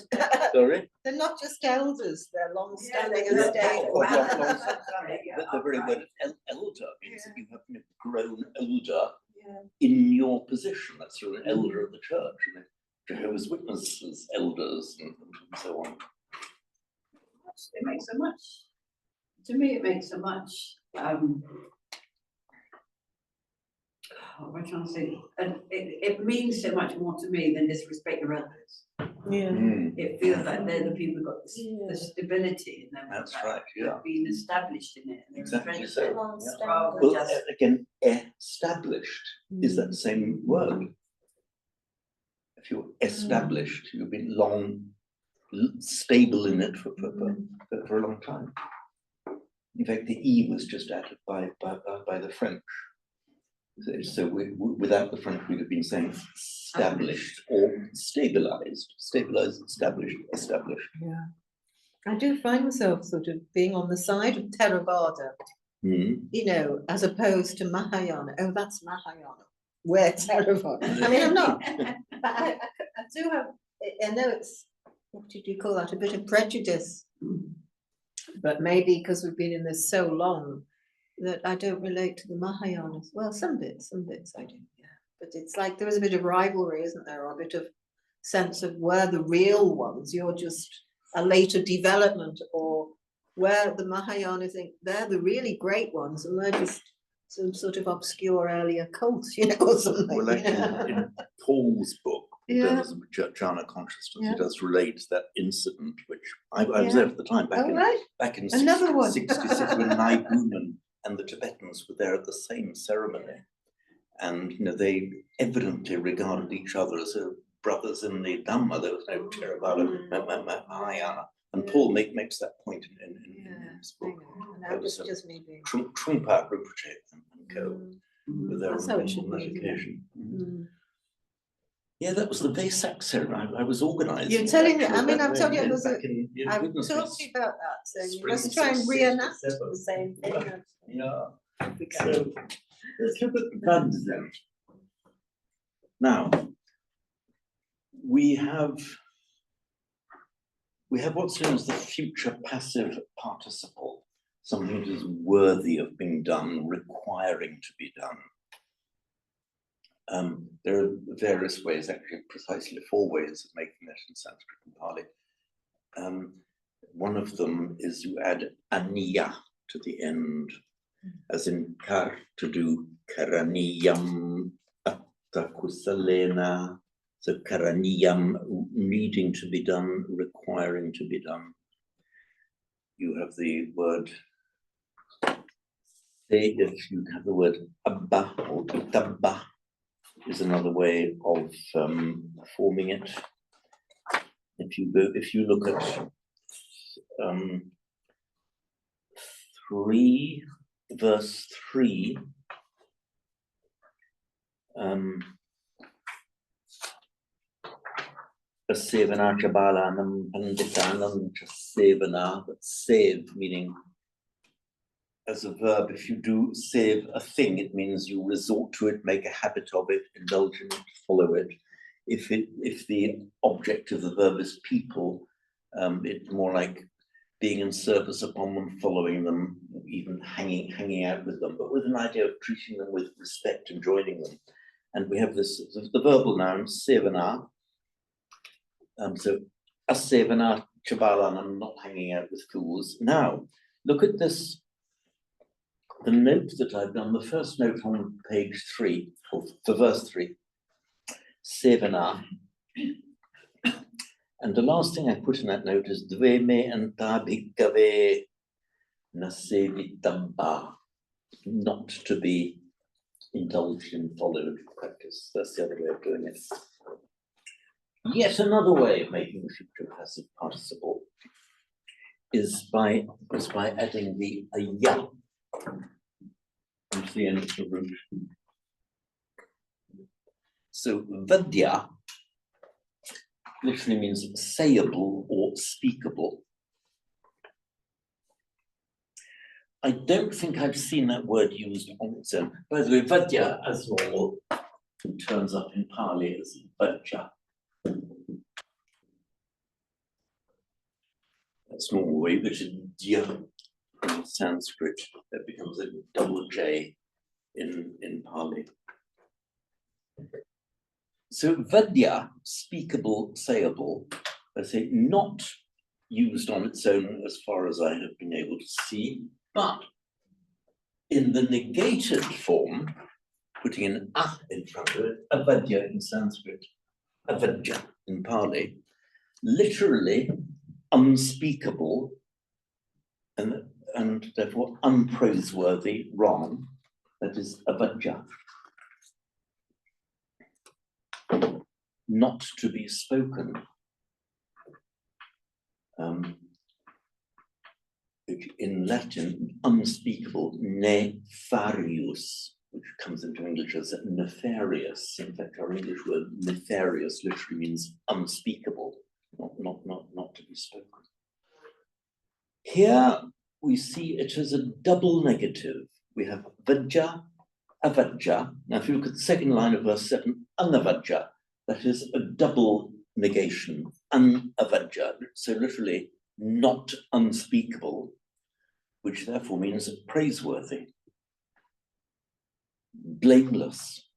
Sorry? They're not just elders, they're long standing Yeah, and they're stable. long- long- Yeah. The very word elder means that you have grown older Yeah. in your position. That's you're an elder of the church. And Jehovah's Witnesses, elders, and so on. It makes so much, to me, it makes so much, what am I trying to say? And it means so much more to me than just respect your elders. Yeah. It feels like they're the people who got Yeah. the stability in them. That's that right, yeah. have been established in it. And they're Exactly entrenched so. in it, Long Yeah. standing. rather than Well, just, again, established is that same word. If you're established, you've been long stable in it for a long time. In fact, the E was just added by the French. So without the French, we'd have been saying established or stabilized, established. Yeah. I do find myself sort of being on the side of Theravada, you know, as opposed to Mahayana. Oh, that's Mahayana. We're Theravada. I mean, I'm not, but I do have, I know it's, what did you call that, a bit of prejudice. But maybe because we've been in this so long that I don't relate to the Mahayanas. Well, some bits I do, yeah. But it's like there is a bit of rivalry, isn't there? Or a bit of sense of where the real ones, you're just a later development, or where the Mahayana think they're the really great ones and we're just some sort of obscure earlier cults, you know, or something. Well, actually, in Paul's book, Yeah. Jhana Consciousness, Yeah. he does relate that incident, which I was there at the time, Oh, right. back in Another one. 66, when Nai Buman and the Tibetans were there at the same ceremony. And, you know, they evidently regarded each other as brothers in the Dhamma. There was no Theravada, Mahayana. And Paul makes that point in his book. That was just me being. Trungpa Rinpoche and co. Were there That's how it on should that be. occasion. Mm. Yeah, that was the Vesak ceremony. I was organising. You're it telling me, actually I mean, that I've way, told you, yeah, it was back in I've Witness talked Week. to you about that, so you Spring must try and 66, reenact 67. the same thing. Yeah. So let's look at that then. Now, we have what's known as the future passive participle, something that is worthy of being done, requiring to be done. There are various ways, actually precisely 4 ways of making that in Sanskrit and Pali. One of them is you add aniya to the end, as in kar, to do, karaniyam atta kusalena. So karaniyam, needing to be done, requiring to be done. You have the word, if you have the word abba or itabba, is another way of forming it. If you look at 3, verse 3, Sevana Chabalanam Panditanam Sevana, but save meaning as a verb, if you do save a thing, it means you resort to it, make a habit of it, indulge in it, follow it. If the object of the verb is people, it's more like being in service upon them, following them, even hanging out with them, but with an idea of treating them with respect and joining them. And we have this, the verbal noun, sevana. So, asevana chabalanam, not hanging out with fools. Now, look at this, the note that I've done, the first note on page 3, or for verse 3, sevana. And the last thing I put in that note is dveme anta bhikkhave nasevitamba, not to be indulged in, followed, practice. That's the other way of doing it. Yet another way of making the future passive participle is by adding the ya into the end of the root. So vadya literally means sayable or speakable. I don't think I've seen that word used on its own. By the way, vadya, as normal, turns up in Pali as Vajja. That's normal way, which is Dya in Sanskrit. That becomes a double J in Pali. So Vadya, speakable, sayable, I say not used on its own as far as I have been able to see, but in the negated form, putting an in front of it, avadya in Sanskrit, avadya in Pali, literally unspeakable and therefore unpraiseworthy, wrong, that is avadya. Not to be spoken. In Latin, unspeakable, nefarious, which comes into English as nefarious. In fact, our English word nefarious literally means unspeakable, not to be spoken. Here we see it as a double negative. We have vajja, avajja. Now, if you look at the second line of verse 7, anavajja, that is a double negation, anavajja, so literally not unspeakable, which therefore means praiseworthy, blameless.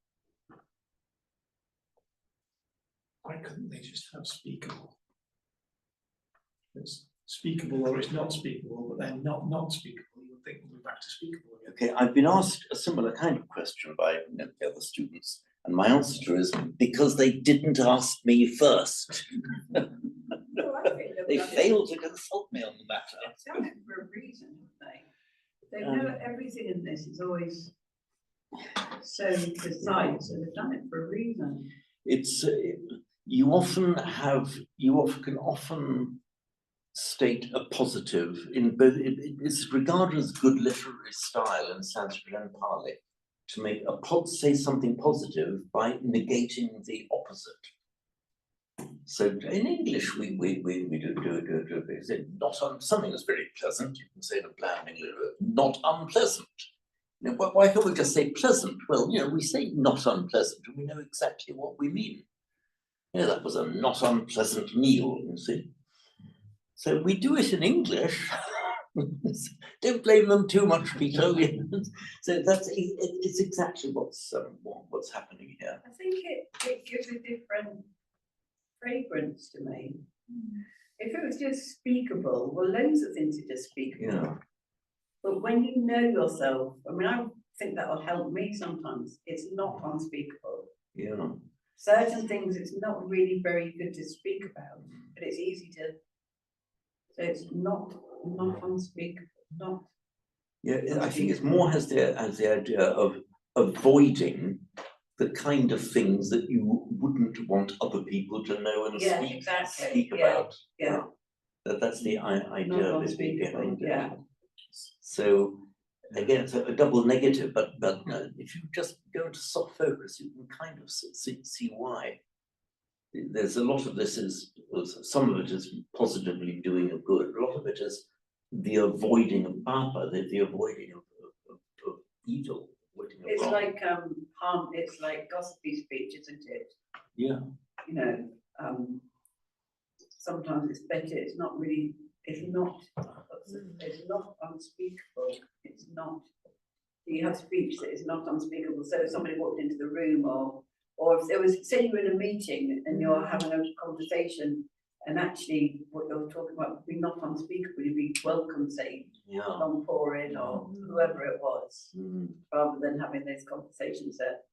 Why couldn't they just have speakable? It's speakable or it's not speakable, but then not speakable. You would think we'll be back to speakable again. Okay, I've been asked a similar kind of question by the other students, and my answer to it is because they didn't ask me first. They failed to consult me on the matter. They've done it for a reason, haven't they? They know everything in this is always so precise, so they've done it for a reason. It's you can often state a positive in both. It's regarded as good literary style in Sanskrit and Pali to make say something positive by negating the opposite. So in English, we do say not something that's very pleasant. You can say in a bland English, not unpleasant. You know, why can't we just say pleasant? Well, you know, we say not unpleasant, and we know exactly what we mean. Yeah, that was a not unpleasant meal, you see. So we do it in English. Don't blame them too much, Peter. So it's exactly what's happening here. I think it gives a different fragrance to me. If it was just speakable, well, loads of things are just speakable. Yeah. But when you know yourself, I mean, I think that will help me sometimes. It's not unspeakable. Yeah. Certain things it's not really very good to speak about, but it's easy to. So it's not unspeakable. Not. Yeah, I think it's more has the idea of avoiding the kind of things that you wouldn't want other people to know and speak about. Yeah. That's the idea Not of it unspeakable, behind it. yeah. So again, it's a double negative, but if you just go into soft focus, you can kind of see why. There's a lot of this some of it is positively doing a good. A lot of it is the avoiding of papa, the avoiding of evil. It's like harm. It's like gossipy speech, isn't it? Yeah. You know, sometimes it's better. It's not really. It's not unspeakable. It's not. You have speech that is not unspeakable. So if somebody walked into the room, or if there was, say you're in a meeting and you're having a conversation, and actually what you're talking about would be not unspeakable. You'd be welcome, say, Long Pouring or whoever it was, rather than having those conversations that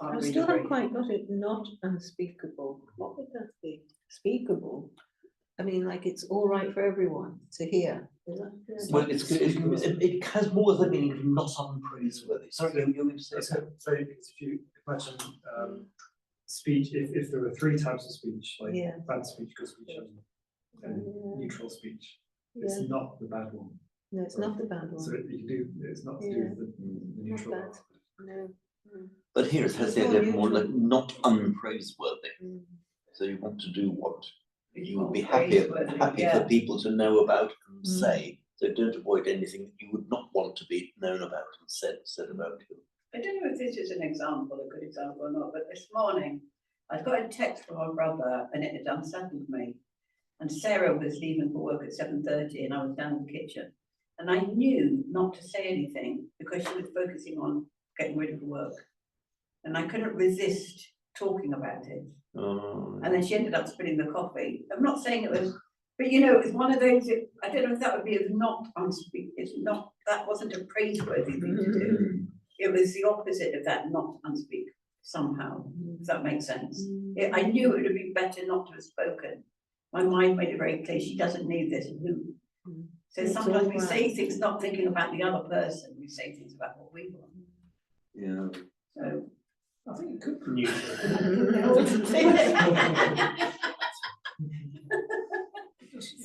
I still haven't quite got it. Not unspeakable. What would that be? Speakable. I mean, like it's all right for everyone to hear. Is that? Well, it has more than meaning of not unpraiseworthy. Sorry, you would say so. So if you imagine speech, if there were 3 types of speech, like bad speech, good speech, and neutral speech, it's not the bad one. No, it's not the bad one. So it's not to do with the neutral one. No. But here it has the idea of more like not unpraiseworthy. So you want to do what you would be happy for people to know about and say. So don't avoid anything that you would not want to be known about and said about you. I don't know if this is an example, a good example or not, but this morning I got a text from my brother and it had unsettled me. And Sarah was leaving for work at 7:30 and I was down in the kitchen. And I knew not to say anything because she was focusing on getting ready for work. And I couldn't resist talking about it. And then she ended up spilling the coffee. I'm not saying it was, but you know, it was one of those, I don't know if that would be not unspeakable, it's not, that wasn't a praiseworthy thing to do. It was the opposite of that, not unspeakable somehow, if that makes sense. I knew it would be better not to have spoken. My mind made it very clear, she doesn't need this, and who. So sometimes we say things not thinking about the other person, we say things about what we want. Yeah. So I think it could be neutral. It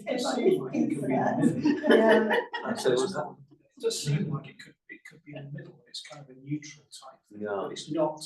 does seem like it could be in the middle. Yeah. It does seem like it could be in the middle. It's kind of a neutral type thing. Yeah. But it's not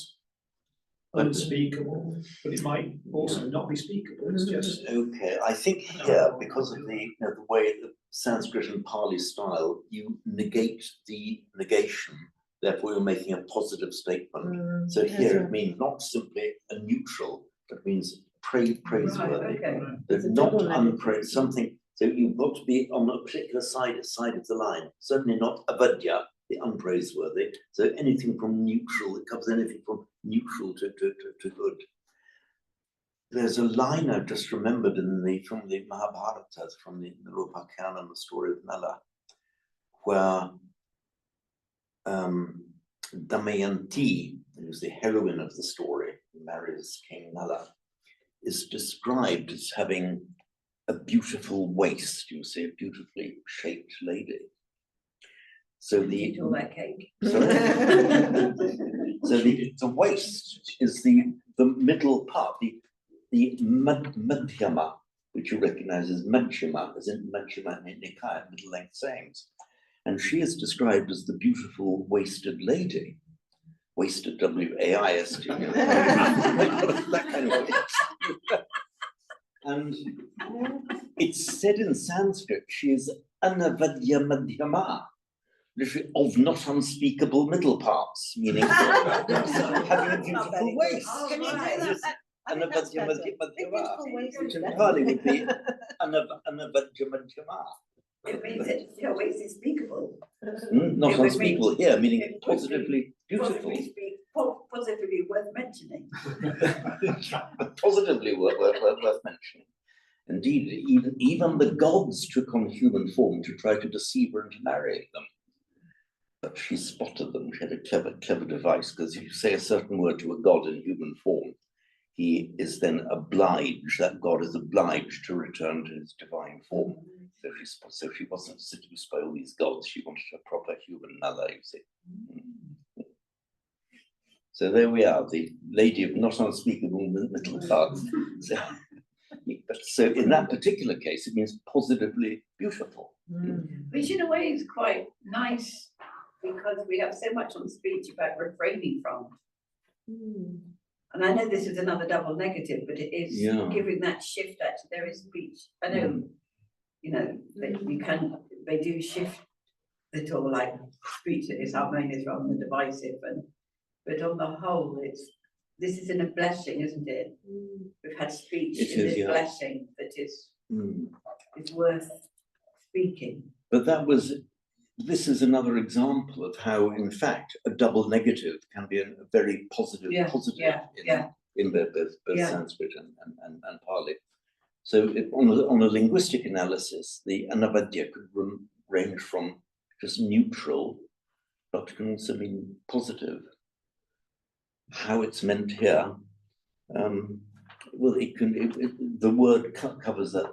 unspeakable, but it might also not be speakable. It's just Okay, I think here, because of the the way the Sanskrit and Pali style, you negate the negation, therefore you're making a positive statement. So here it means not simply a neutral, but means praiseworthy. right, okay. But not unpraised, something, so you've got to be on a particular side of the line, certainly not avadya, the unpraiseworthy. So anything from neutral, it covers anything from neutral to good. There's a line I've just remembered from the Mahabharata, from the Rupakan and the story of Nala, where Damayanti, who's the heroine of the story, who marries King Nala, is described as having a beautiful waist, you see, a beautifully shaped lady. So the All that cake. so the waist is the middle part, the madhyama, which you recognize as madhyama, as in madhyama nikaya, middle length sayings. And she is described as the beautiful waisted lady. Wasted, W-A-I-S-T. That kind of waist. And it's said in Sanskrit, she is anavadya madhyama, literally of not unspeakable middle parts, meaning having a beautiful waist. Can you do that? I think that's Anavadya better. madhyama, Waist which is in better. Pali would be anavadya madhyama. It means that your waist is speakable. Not It would unspeakable here, meaning it would positively beautiful. Positively worth mentioning. Positively worth mentioning. Indeed, even the gods took on human form to try to deceive her and to marry them. But she spotted them. She had a clever device, because if you say a certain word to a god in human form, he is then obliged, that god is obliged to return to his divine form. So she wasn't seduced by all these gods, she wanted a proper human mother, you see. So there we are, the lady of not unspeakable middle parts. So in that particular case, it means positively beautiful. Which in a way is quite nice, because we have so much on speech about refraining from. And I know this is another double negative, but it is giving that shift. Actually, there is speech. I know, you know, that they do shift it all, like speech that is harmonious rather than divisive. But on the whole, this is a blessing, isn't it? We've had speech in this blessing that is worth speaking. But this is another example of how, in fact, a double negative can be a very positive in both Sanskrit and Pali. So on a linguistic analysis, the anavadya could range from just neutral, but can also mean positive. How it's meant here, well, the word covers that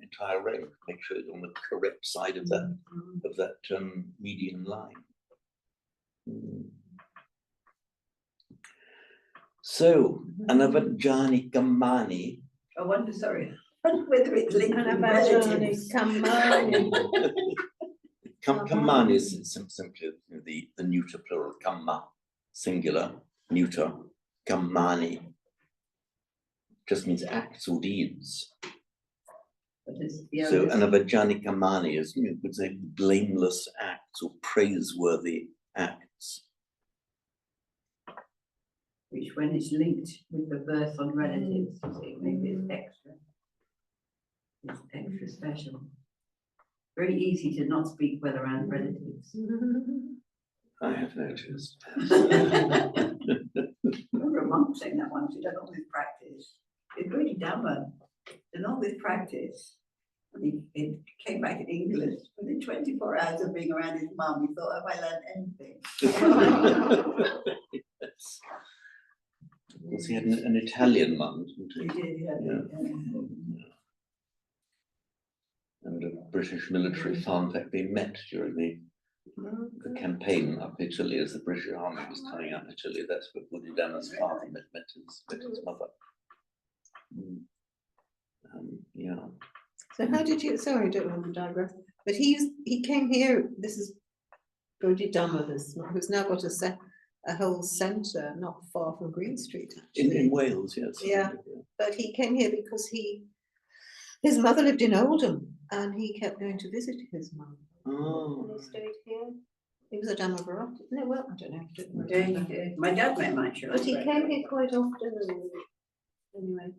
entire range. Make sure it's on the correct side of that median line. So anavajani kammani. I wonder, sorry, whether it's linked with relatives. Kammani is simply the neuter plural, kamma, singular, neuter, kammani. Just means acts or deeds. So anavajani kammani is, you could say, blameless acts or praiseworthy acts. which when it's linked with the verse on relatives, you see, maybe it's extra. It's extra special. Very easy to not speak well around relatives. I have noticed. I remember a monk saying that once, she done all this practice. It's really dumber. Done all this practice. And he came back in English. Within 24 hours of being around his mum, he thought, have I learned anything? Yes. Because he had an Italian mum, didn't He he? did, yeah. Yeah. And a British military found that they met during the campaign up Italy as the British army was coming up Italy. That's where Buddhidhama's father met his mother. Yeah. So how did you, sorry, I don't want to digress, but he came here, this is Bodhidharma, who's now got a whole centre not far from Green Street, actually. In Wales, yes. Yeah, but he came here because his mother lived in Oldham and he kept going to visit his mum. Oh. And he stayed here. He was a Dhammavarati. No, well, I don't know. Yeah, he did. My dad met my children. But he came here quite often and anyway,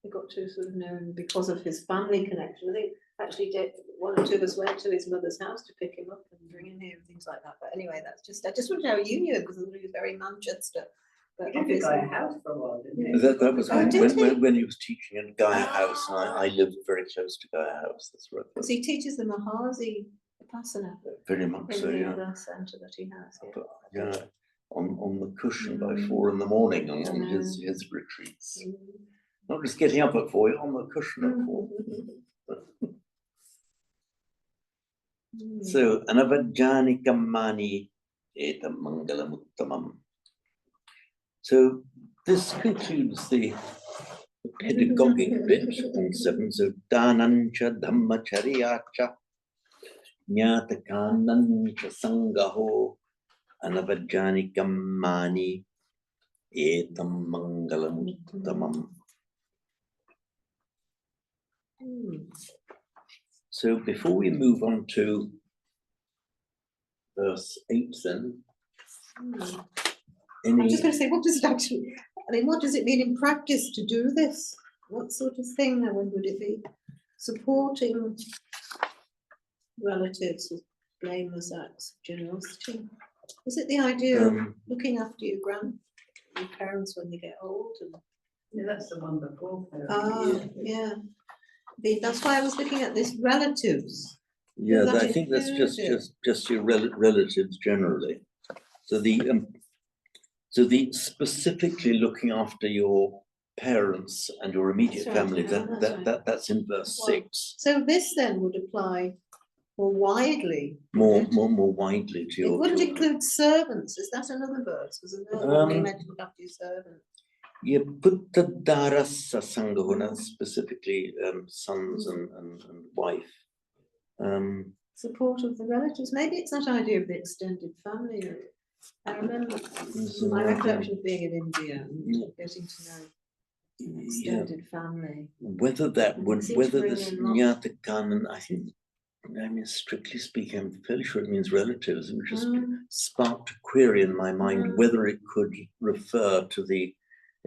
we got to sort of know him because of his family connection. I think actually one or two of us went to his mother's house to pick him up and bring him here and things like that. But anyway, I just wanted to know how you knew him because he was very Manchester. But He did a house for a while, didn't he? That was Oh, when he was teaching at Gaia House, and I lived very close to Gaia House. That's right. because he teaches the Mahasi Vipassana Very much in so, the yeah. other centre that he has. Yeah. But, yeah, on the cushion by 4 in the morning on his retreats. Not just getting up at 4, on the cushion at 4. So, anavajjanikam mani etam mangalam uttamam. So, this concludes the pedagogic bit on 7. So, danancha dhammacharyacha jnatakanancha sangaho anavajjanikam mani etam mangalam uttamam. So before we move on to verse 8 then, I'm just going to say, what does it actually, I mean, what does it mean in practice to do this? What sort of thing would it be? Supporting relatives with blameless acts of generosity? Is it the idea of looking after your parents when they get old? Yeah, that's the one before. Yeah. That's why I was looking at this relatives. Yeah, I think that's just your relatives generally. So the specifically looking after your parents and your immediate family, that's in verse 6. So this then would apply more widely. More widely to your. It wouldn't include servants. Is that another verse? Was another one meant to look after your servants? Yeah, put the darasa sangahuna, specifically sons and wife. Support of the relatives. Maybe it's that idea of the extended family. I remember my recollection of being in India and getting to know extended family. Whether this Nyatakan, I mean, strictly speaking, I'm fairly sure it means relatives, which just sparked a query in my mind whether it could refer to the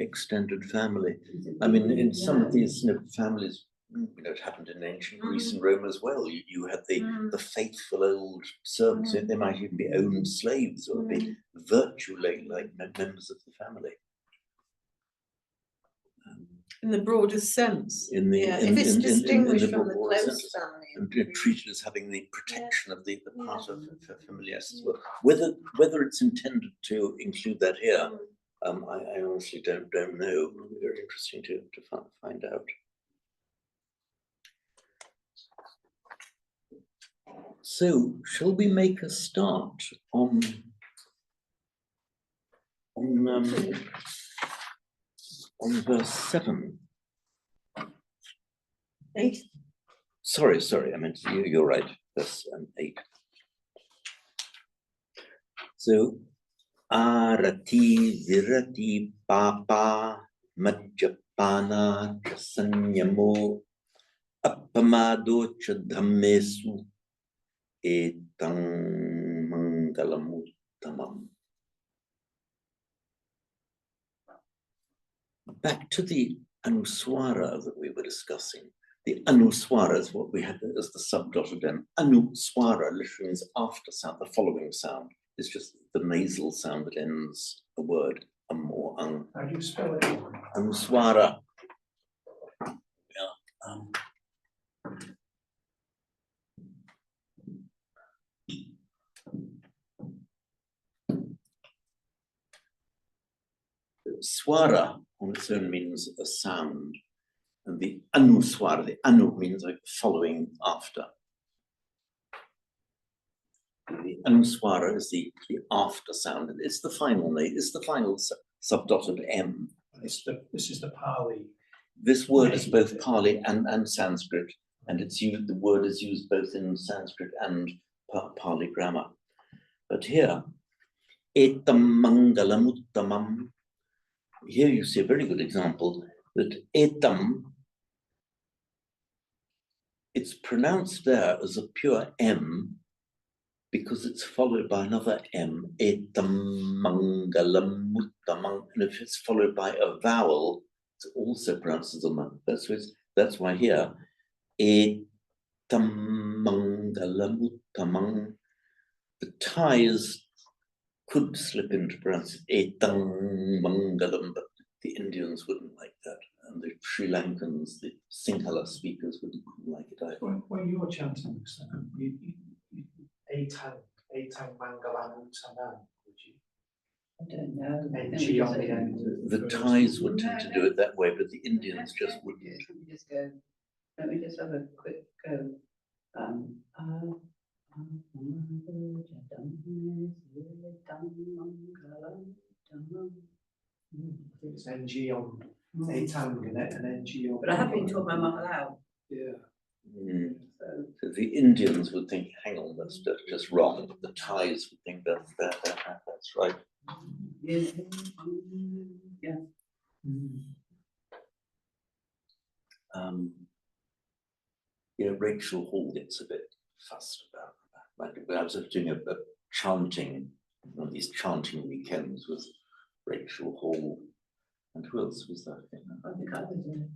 extended family. I mean, in some of these families, it happened in ancient Greece and Rome as well. You had the faithful old servants. They might even be owned slaves or be virtually like members of the family. In the broadest sense. If it's distinguished from the close family. And treated as having the protection of the part of familias as well. Whether it's intended to include that here, I honestly don't know. Very interesting to find out. So, shall we make a start on verse 7? 8. Sorry, I meant you're right. Verse 8. So, arati virati papa majjapana sanyamo appamado cha dhammesu etang mangalamuttamam. back to the anuswara that we were discussing. The anuswara is what we had as the subdotted M. Anuswara literally means after sound, the following sound. It's just the nasal sound that ends a word, or How do you spell it? Anuswara. Yeah. Swara on its own means a sound, and the anuswara, the anu means like following after. The anuswara is the after sound, and it's the final subdotted M. This is the Pali. This word is both Pali and Sanskrit, and it's used. The word is used both in Sanskrit and Pali grammar. But here, etam mangalam uttamam. Here you see a very good example that etam, it's pronounced there as a pure M because it's followed by another M, etam mangalam uttamam. And if it's followed by a vowel, it's also pronounced as a man. That's why here, etam mangalam uttamam, the Thais could slip into pronounce it etang mangalam, but the Indians wouldn't like that, and the Sri Lankans, the Sinhala speakers wouldn't like it either. When you're chanting, Etang Mangalam Uttamam, would you? I don't know. NG on the end. The Thais would tend to do it that way, but the Indians just wouldn't. Let me just go. Let me just have a quick go. It's NG on Etang and NG on. But I have been taught by Mahalao. Yeah. Mm. So the Indians would think, hang on, that's just wrong. But the Thais would think that's right. Yeah. Rachel Hall gets a bit fussed about that. I was doing a chanting, one of these chanting weekends with Rachel Hall, and who else was that? I think I was in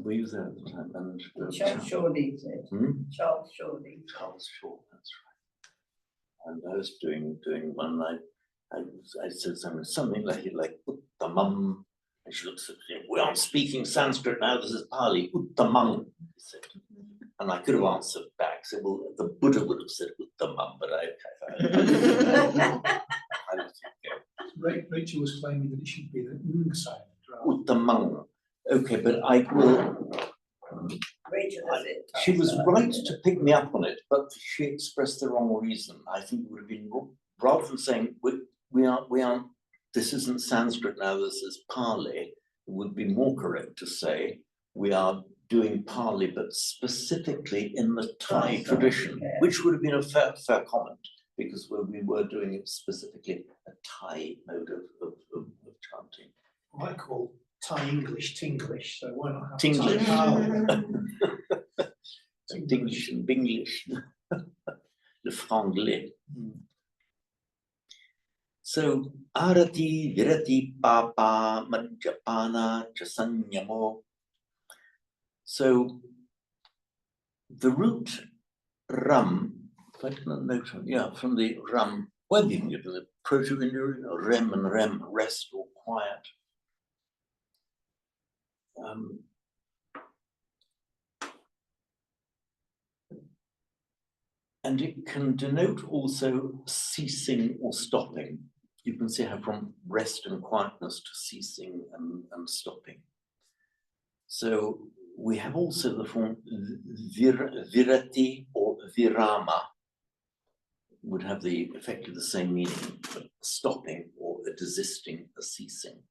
Were you there at the time? And Charles Shawley said. Charles Shawley. Charles Shaw, that's right. And I was doing one. I said something like Uttamam, and she looks at me. We aren't speaking Sanskrit now. This is Pali. Uttamam, he said. And I could have answered back. Said, well, the Buddha would have said Uttamam, but I don't think. Rachel was claiming that it should be the sound. Uttamam. Okay, but I will. Rachel does it. She was right to pick me up on it, but she expressed the wrong reason. I think it would have been, rather than saying we aren't. This isn't Sanskrit now. This is Pali. It would be more correct to say we are doing Pali, but specifically in the Thai tradition, which would have been a fair comment, because we were doing it specifically a Thai mode of chanting. I call Thai English Tinglish, so why not have Tinglish. Thai Tinglish and Binglish, le franglais. So, arati, virati, papa, manjapana, chasanyamo. So, the root ram, if I didn't note, from the ram, well, you can get the Proto-Indo, rem and rem, rest or quiet. And it can denote also ceasing or stopping. You can see how from rest and quietness to ceasing and stopping. So we have also the form virati or virama, would have effectively the same meaning, but stopping or a desisting, a ceasing.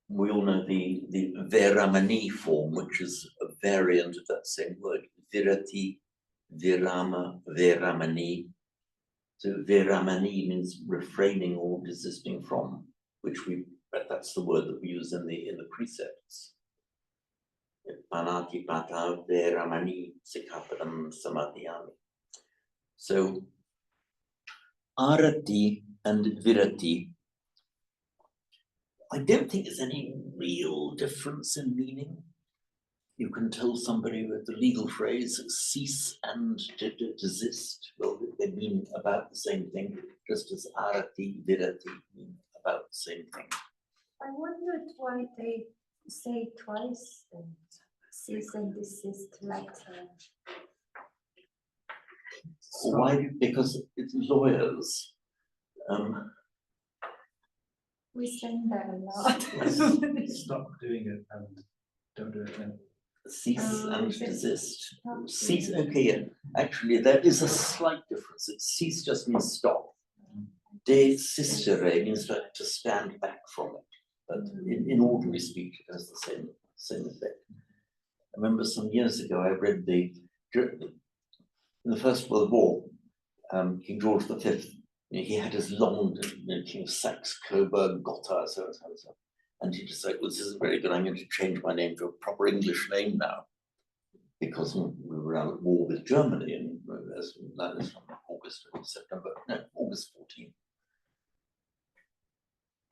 We all know the veramani form, which is a variant of that same word, virati, virama, veramani. So veramani means refraining or desisting from, that's the word that we use in the precepts. Panati pata veramani sikhapadam samadhyami. So arati and virati I don't think there's any real difference in meaning. You can tell somebody with the legal phrase cease and desist. Well, they mean about the same thing, just as arati, virati mean about the same thing. I wondered why they say twice and cease and desist like Why? Because it's lawyers. we sing that a lot. Stop doing it and don't do it again. Cease and is it desist. not Cease, really? okay, yeah. Actually, there is a slight difference. Cease just means stop. Desistere means to stand back from it. But in ordinary speech, it has the same effect. I remember some years ago, I read in the First World War, King George V, he had his long, King of Saxe, Coburg, Gotha, so. And he decided, well, this isn't very good. I'm going to change my name to a proper English name now, because we were at war with Germany, and that is from August 14.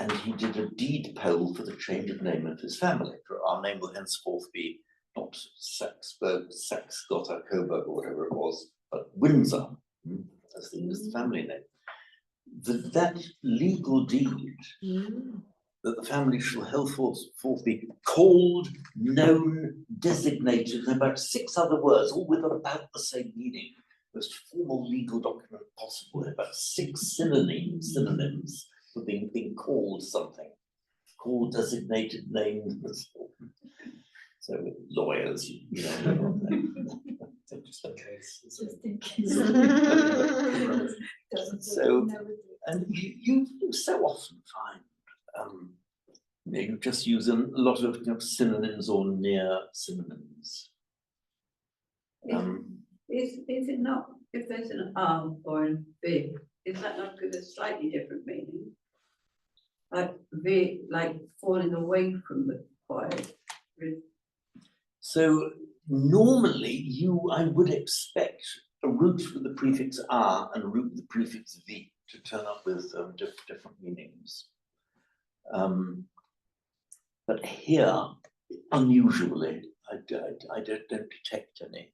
And he did a deed poll for the change of name of his family. For our name will henceforth be not Saxburg, Saxe, Gotha, Coburg, or whatever it was, but Windsor, as the family name. That legal deed that the family shall henceforth be called, known, designated, and about 6 other words, all with about the same meaning. Most formal legal document possible, about 6 synonyms for being called something. Called, designated, named. So lawyers, Just in case. Just in case. So, and you so often find you just use a lot of synonyms or near synonyms. Is it not, if there's an R or a V, is that not give a slightly different meaning? Like V, like falling away from the quiet. So normally I would expect a root with the prefix R and a root with the prefix V to turn up with different meanings. But here, unusually, I don't detect any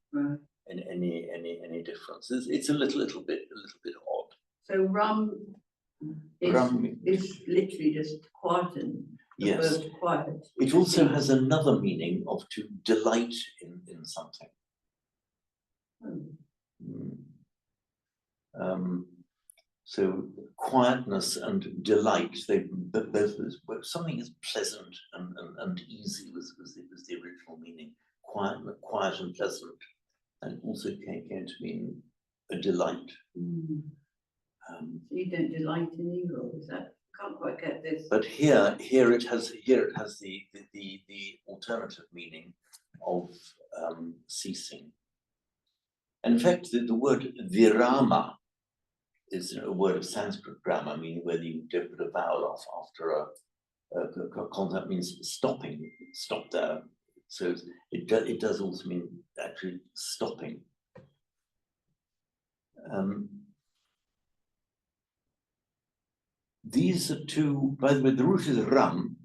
differences. It's a little bit odd. So rum is literally just quieten. Yes. Quiet. It also has another meaning of to delight in something. So quietness and delight, they both something is pleasant and easy was the original meaning. Quiet and pleasant, and also came to mean a delight. So you don't delight in evil, is that? Can't quite get this. But here it has the alternative meaning of ceasing. And in fact, the word virama is a word of Sanskrit grammar, meaning whether you put a vowel off after a contact means stopping, stop there. So it does also mean actually stopping. These are two, by the way, the root is ram.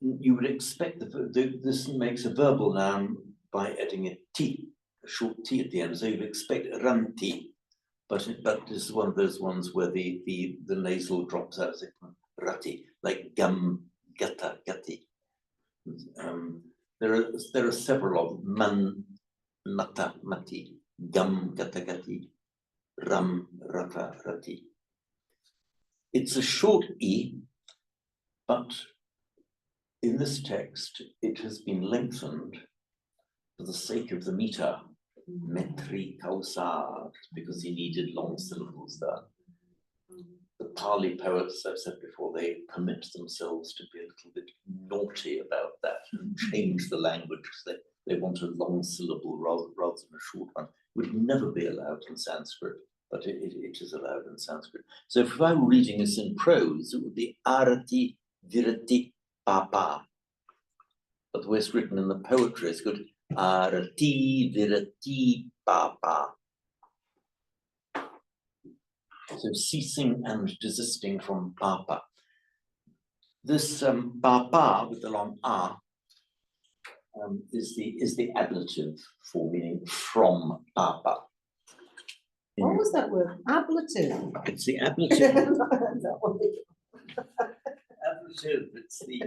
You would expect this makes a verbal noun by adding a t, a short t at the end. So you'd expect ranti. But this is one of those ones where the nasal drops out, rati, like gum, gata, gati. There are several of them. Man, mata, mati, gum, gata, gati, ram, rata, rati. It's a short e, but in this text it has been lengthened for the sake of the meter. Metri kausar, because he needed long syllables there. The Pali poets, I've said before, they permit themselves to be a little bit naughty about that and change the language because they want a long syllable rather than a short one. It would never be allowed in Sanskrit, but it is allowed in Sanskrit. So if I were reading this in prose, it would be arati virati papa. But the way it's written in the poetry is good. Arati virati papa. So ceasing and desisting from papa. This papa with the long R is the ablative form, meaning from papa. What was that word? Ablative. It's the ablative. That one. Ablative. It's the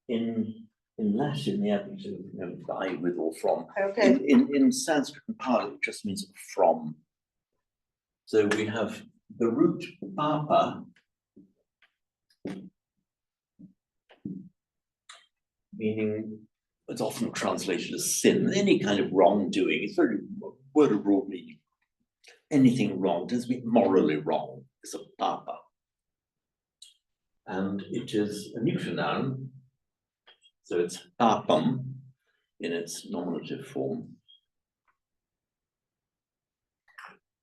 in Latin the ablative, you know, by, with, or from. Okay. In Sanskrit and Pali, it just means from. So we have the root papa, meaning it's often translated as sin, any kind of wrongdoing. It's very word of broad meaning. Anything wrong, does be morally wrong, is a papa. And it is a neuter noun, so it's papam in its nominative form.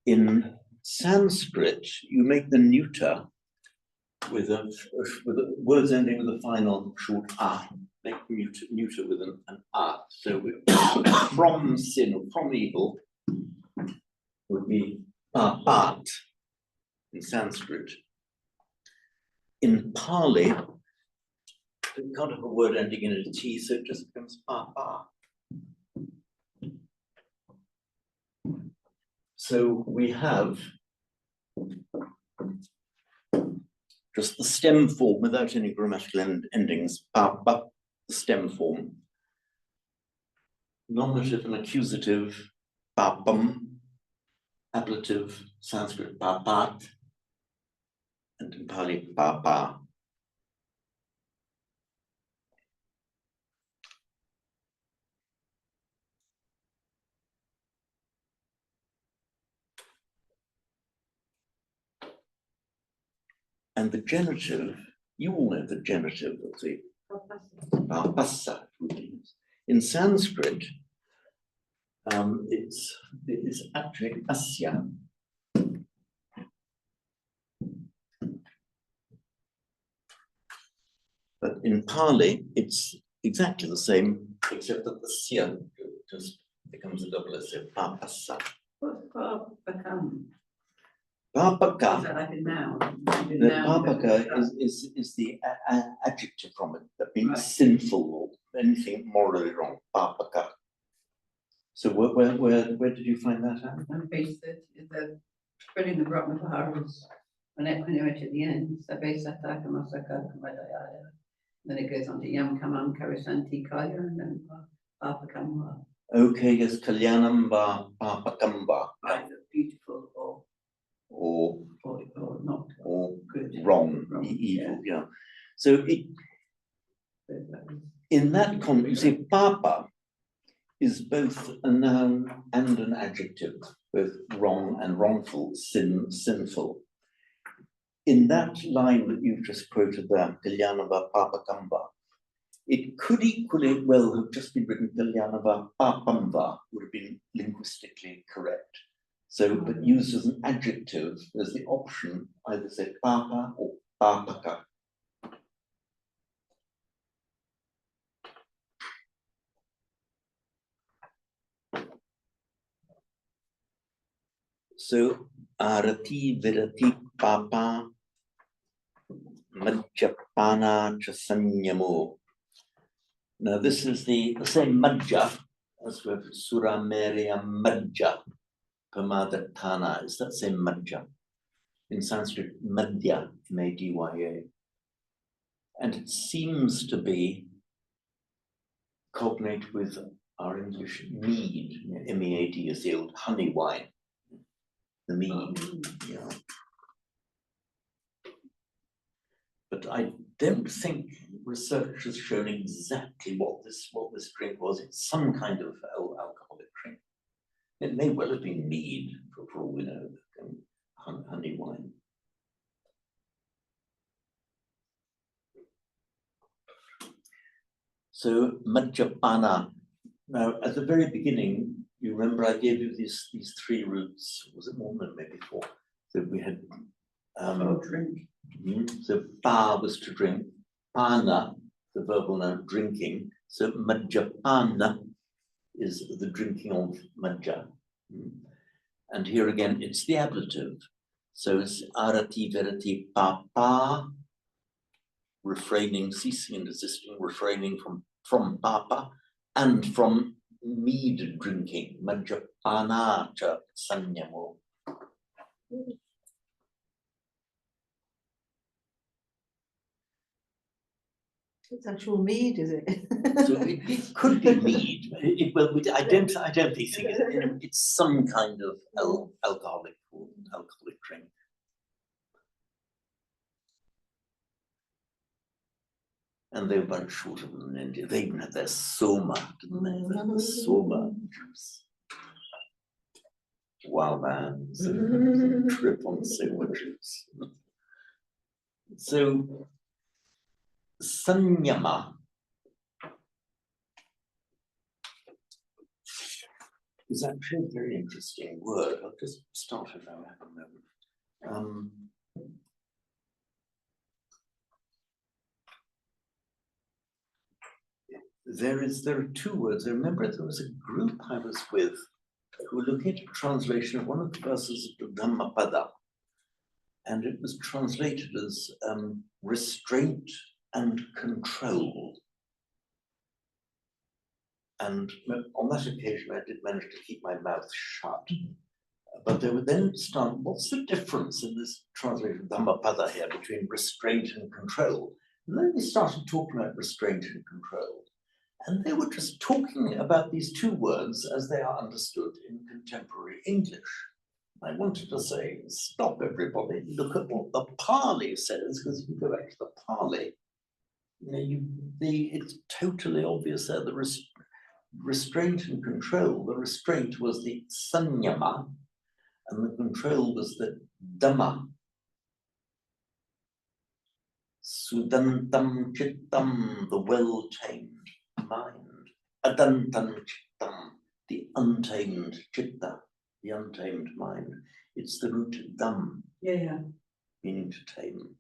In Sanskrit, you make the neuter with words ending with a final short a, make neuter with an a. So from sin or from evil would be papat in Sanskrit. In Pali, you can't have a word ending in a T, so it just becomes papa. So we have just the stem form without any grammatical endings, papa, the stem form. Nominative and accusative, papam, ablative, Sanskrit papat, and in Pali papa. And the genitive, you all know the genitive of the papassa. In Sanskrit, it's actually asya. But in Pali, it's exactly the same, except that the sya just becomes a double S, papassa. What's papakam? Papaka. Is that like a noun? The papaka is the adjective from it that means Right. sinful or anything morally wrong. Papaka. So where did you find that out? On page 30, the spreading the Brahma Viharas, and when they went at the end, Sabe Sataka Masaka Kamadayaya. Then it goes on to Yam Kamam Karisanti Kaya and then Papakamba. Okay, yes, Kalyanamba Papakamba. Either beautiful Or not or good. wrong, Wrong, evil, yeah. So in that context, you see, papa is both a noun and an adjective, both wrong and wrongful, sinful. In that line that you've just quoted there, Kalyanava Papakamba, it could equally well have just been written Kalyanava Papamba, would have been linguistically correct. So, but used as an adjective, there's the option either say papa or papaka. So, arati virati papa majjapana chasanyamo. Now, this is the same majja as with surameria majja. Pamadatana is that same madhya. In Sanskrit, madhya, M-A-D-Y-A. And it seems to be cognate with our English mead. M-E-A-D is the old honey wine. The mead, yeah. But I don't think research has shown exactly what this drink was. It's some kind of alcoholic drink. It may well have been mead, for all we know, honey wine. So, Majjapana. Now, at the very beginning, you remember I gave you these three roots. Was it more than maybe four? So we had drink. So pa was to drink, pana, the verbal noun drinking. So Majjapana is the drinking of Majja. And here again, it's the ablative. So it's arati verati papa, refraining, ceasing and desisting, refraining from papa, and from mead drinking, majapana cha sanyamo. It's actual mead, is it? So it could be mead. I don't think it's some kind of alcoholic drink. And they were much shorter than in India. They even had their soma, didn't they? The soma juice. Wow, man. Trip on soma juice. So, sanyama is actually a very interesting word. I'll just start if I have a moment. There are two words. I remember there was a group I was with who were looking at a translation of one of the verses of the Dhammapada, and it was translated as restraint and control. And on that occasion, I did manage to keep my mouth shut. But they would then start, what's the difference in this translation of Dhammapada here between restraint and control? And then we started talking about restraint and control. And they were just talking about these two words as they are understood in contemporary English. I wanted to say, stop everybody, look at what the Pali says, because if you go back to the Pali, it's totally obvious there, the restraint and control. The restraint was the sanyama, and the control was the dhamma. Sudantam chittam, the well-tamed mind. Adantam chittam, the untamed chitta, the untamed mind. It's the root dham, meaning to tame.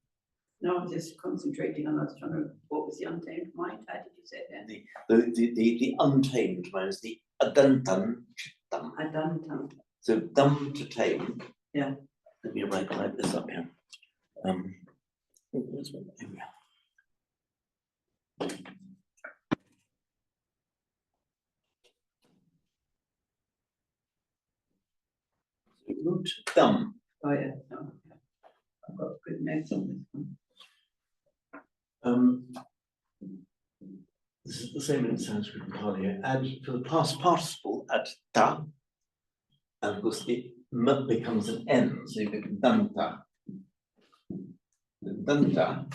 No, I'm just concentrating on that. What was the untamed mind? How did you say that? The untamed mind is the adantam chittam. Adantam. So dham to tame. Yeah. Let me write this up here. Where's my, here we are. So root dham. Oh yeah. No. I've got good notes on this one. This is the same in Sanskrit and Pali. Add to the past participle, add ta, and of course the m becomes an n, so you get danta. The danta,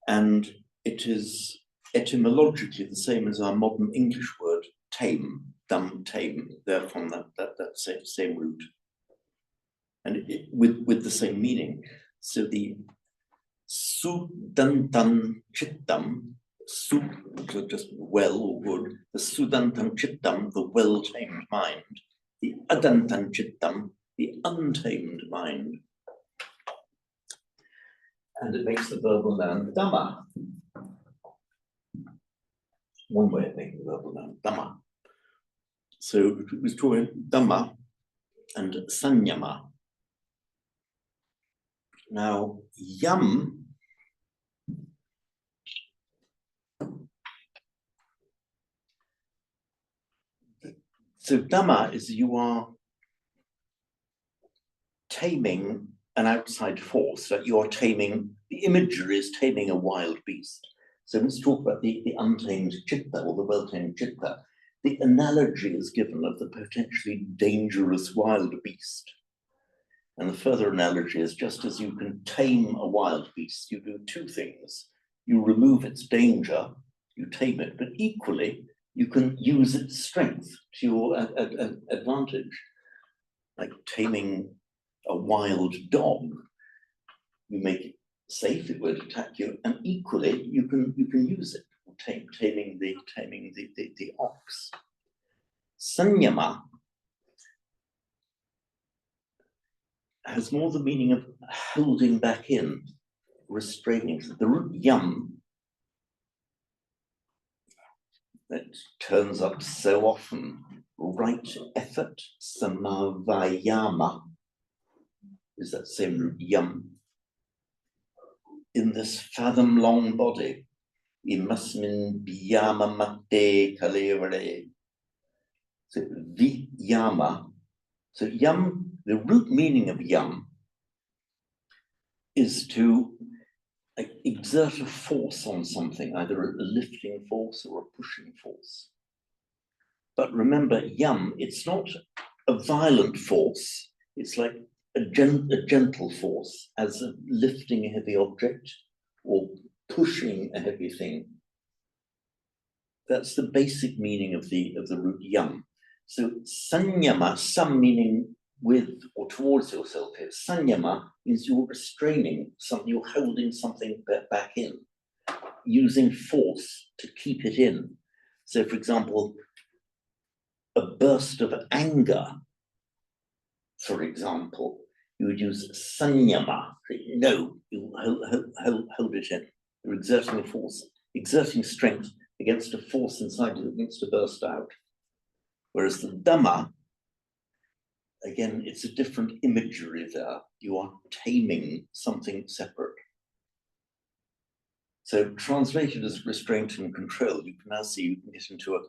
and it is etymologically the same as our modern English word tame, dum tame. They're from that same root, and with the same meaning. So the sudantam chittam, so just well or good, the sudantam chittam, the well-tamed mind, the adantam chittam, the untamed mind. And it makes the verbal noun dhamma. One way of making the verbal noun dhamma. So it was talking dhamma and sanyama. Now, yam so dhamma is you are taming an outside force, that you are taming, the imagery is taming a wild beast. So let's talk about the untamed chitta or the well-tamed chitta. The analogy is given of the potentially dangerous wild beast. And the further analogy is just as you can tame a wild beast, you do two things. You remove its danger, you tame it, but equally, you can use its strength to your advantage. Like taming a wild dog, you make it safe, it won't attack you, and equally, you can use it, taming the ox. Sanyama has more the meaning of holding back in, restraining. The root yam that turns up so often right effort, samavayama, is that same root, yam, in this fathom-long body, imasmin biyama mate kalevare. So viyama, so yam, the root meaning of yam is to exert a force on something, either a lifting force or a pushing force. But remember, yam, it's not a violent force, it's like a gentle force, as of lifting a heavy object or pushing a heavy thing. That's the basic meaning of the root yam. So sanyama, sam meaning with or towards yourself here. Sanyama means you're restraining something, you're holding something back in, using force to keep it in. So for example, a burst of anger, for example, you would use sanyama. No, you hold it in. You're exerting a force, exerting strength against a force inside you that wants to burst out. Whereas the Dhamma, again, it's a different imagery there. You are taming something separate. So translated as restraint and control, you can now see you can get into a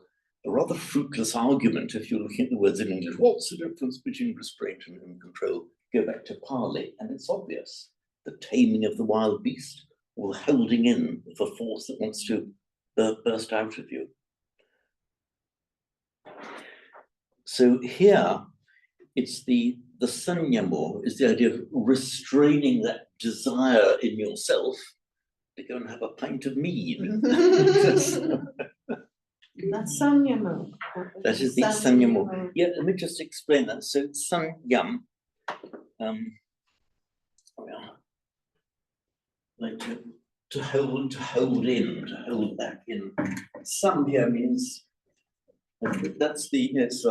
rather fruitless argument if you're looking at the words in English. What's the difference between restraint and control? Go back to Pali, and it's obvious. The taming of the wild beast, or the holding in of a force that wants to burst out of you. So here, it's the sanyamo is the idea of restraining that desire in yourself to go and have a pint of mead. That's sanyamo. That is the sanyamo. Yeah, let me just explain that. So sanyam, like to hold in, to hold back in. Sam here means that's the it's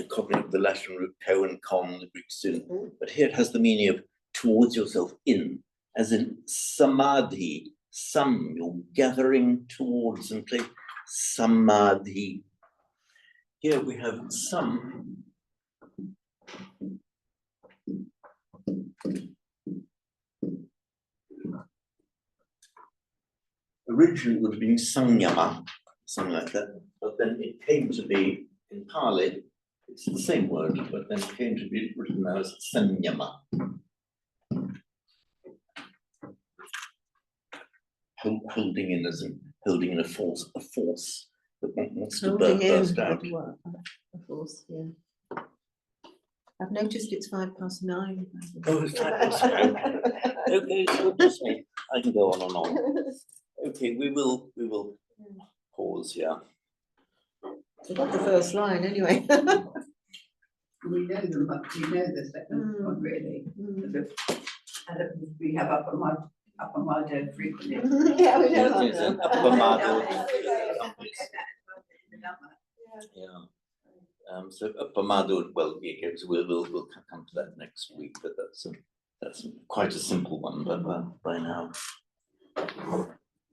copy of the Latin root co and con, the Greek student, but here it has the meaning of towards yourself, in, as in samadhi, you're gathering towards and play samadhi. Here we have some. Originally it would have been sanyama, something like that, but then it came to be, in Pali, it's the same word, but then it came to be written now as sanyama. Holding in as in holding in a force that wants to burst out. A force, yeah. I've noticed it's 9:05. Oh, it's 9:05. Okay, so just me. I can go on and on. Okay, we will pause here. We got the first line anyway. We know them, but we know the second one really. And we have up on my day frequently. Yeah, we know Yes, that. and Appamadu. Yeah. So Appamadu, well, we'll come to that next week, but that's quite a simple one, but by now.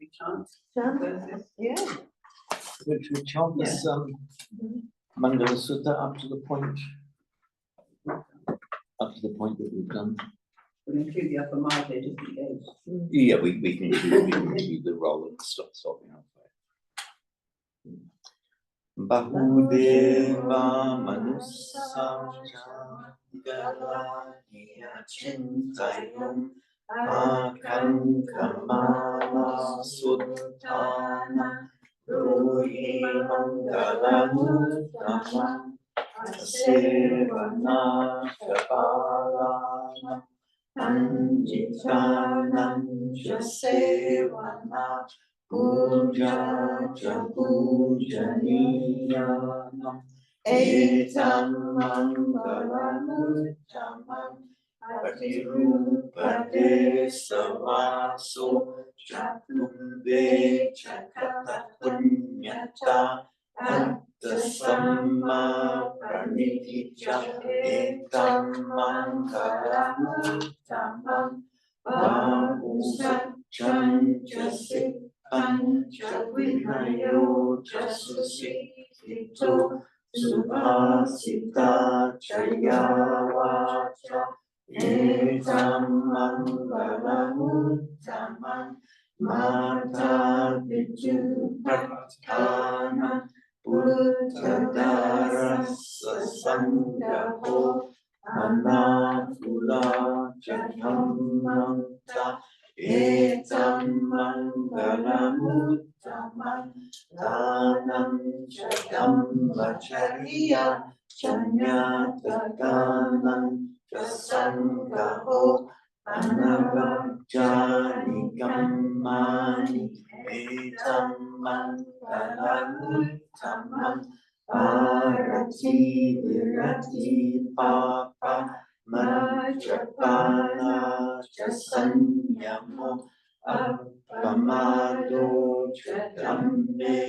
We can't. Yeah. Which we chant this Mangala Sutta up to the point that we've done. We'll include the upper margin just in case. Yeah, we can include the roll and stopping halfway. Bahudeva Manusaja Galaniya Chintayam Akam Kamala Suttana Ruhi Mangalanutama Asevana Shabalana Anjitananja Sevana Puja Pujaniyana Etam Mangalanuttamam Patirupade Savaso Chatumbe Chakata Punyata Attasamma Praniticha Etam Mangalanuttamam Vahusachanchasi Pancha Vinayo Jasusito Subhasita Chaya Vacha Etam Mangalam Uttamam Mata Viju Pratthana Buddhadarasa Sangaho Anakula Jayammanta Etam Mangalam Uttamam Danam Jadambacharya Chanyatakanam Jasangaho Anavajani Kammani Etam Mangalamuttamam Arati Virati Papa Majapana Jasanyamo Pamado Jadambe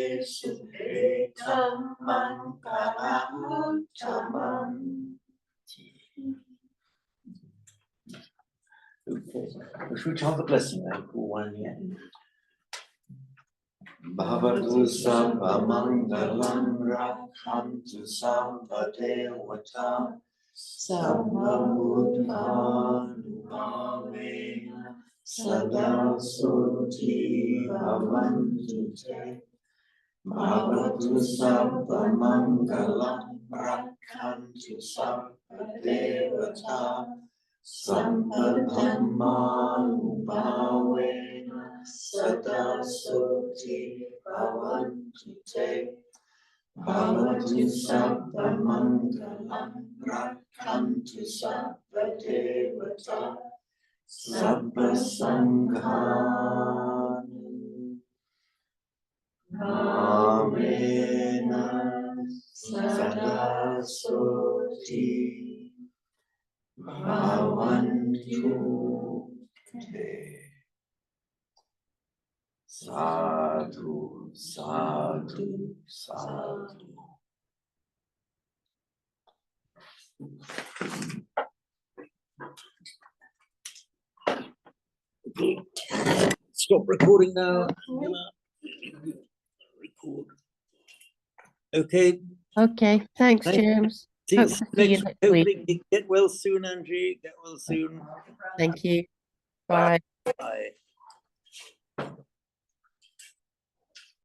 Etam Mangalamuttamam. Okay, should we chant the blessing now for 1 year? Bhavatu Sabha Mangalam Rakhantu Sabha Devata Sabha Buddhanuvavena Sada Soti Bhavantu Te Bhavatu Sabha Mangalam Rakhantu Sabha Devata Sampadhammanubhavena Sada Soti Bhavantu Te Bhavatu Sabha Mangalam Rakhantu Sabha Devata Sabha Sanghanu Bhavena Sada Soti Bhavantu Te. Sadhu, sadhu, sadhu. Okay. Stop recording now. Record. Okay. Okay, thanks, Thank- James. See Hope you to see you next next hopefully get well soon, Angie. Get well soon. Thank you. Bye. Bye.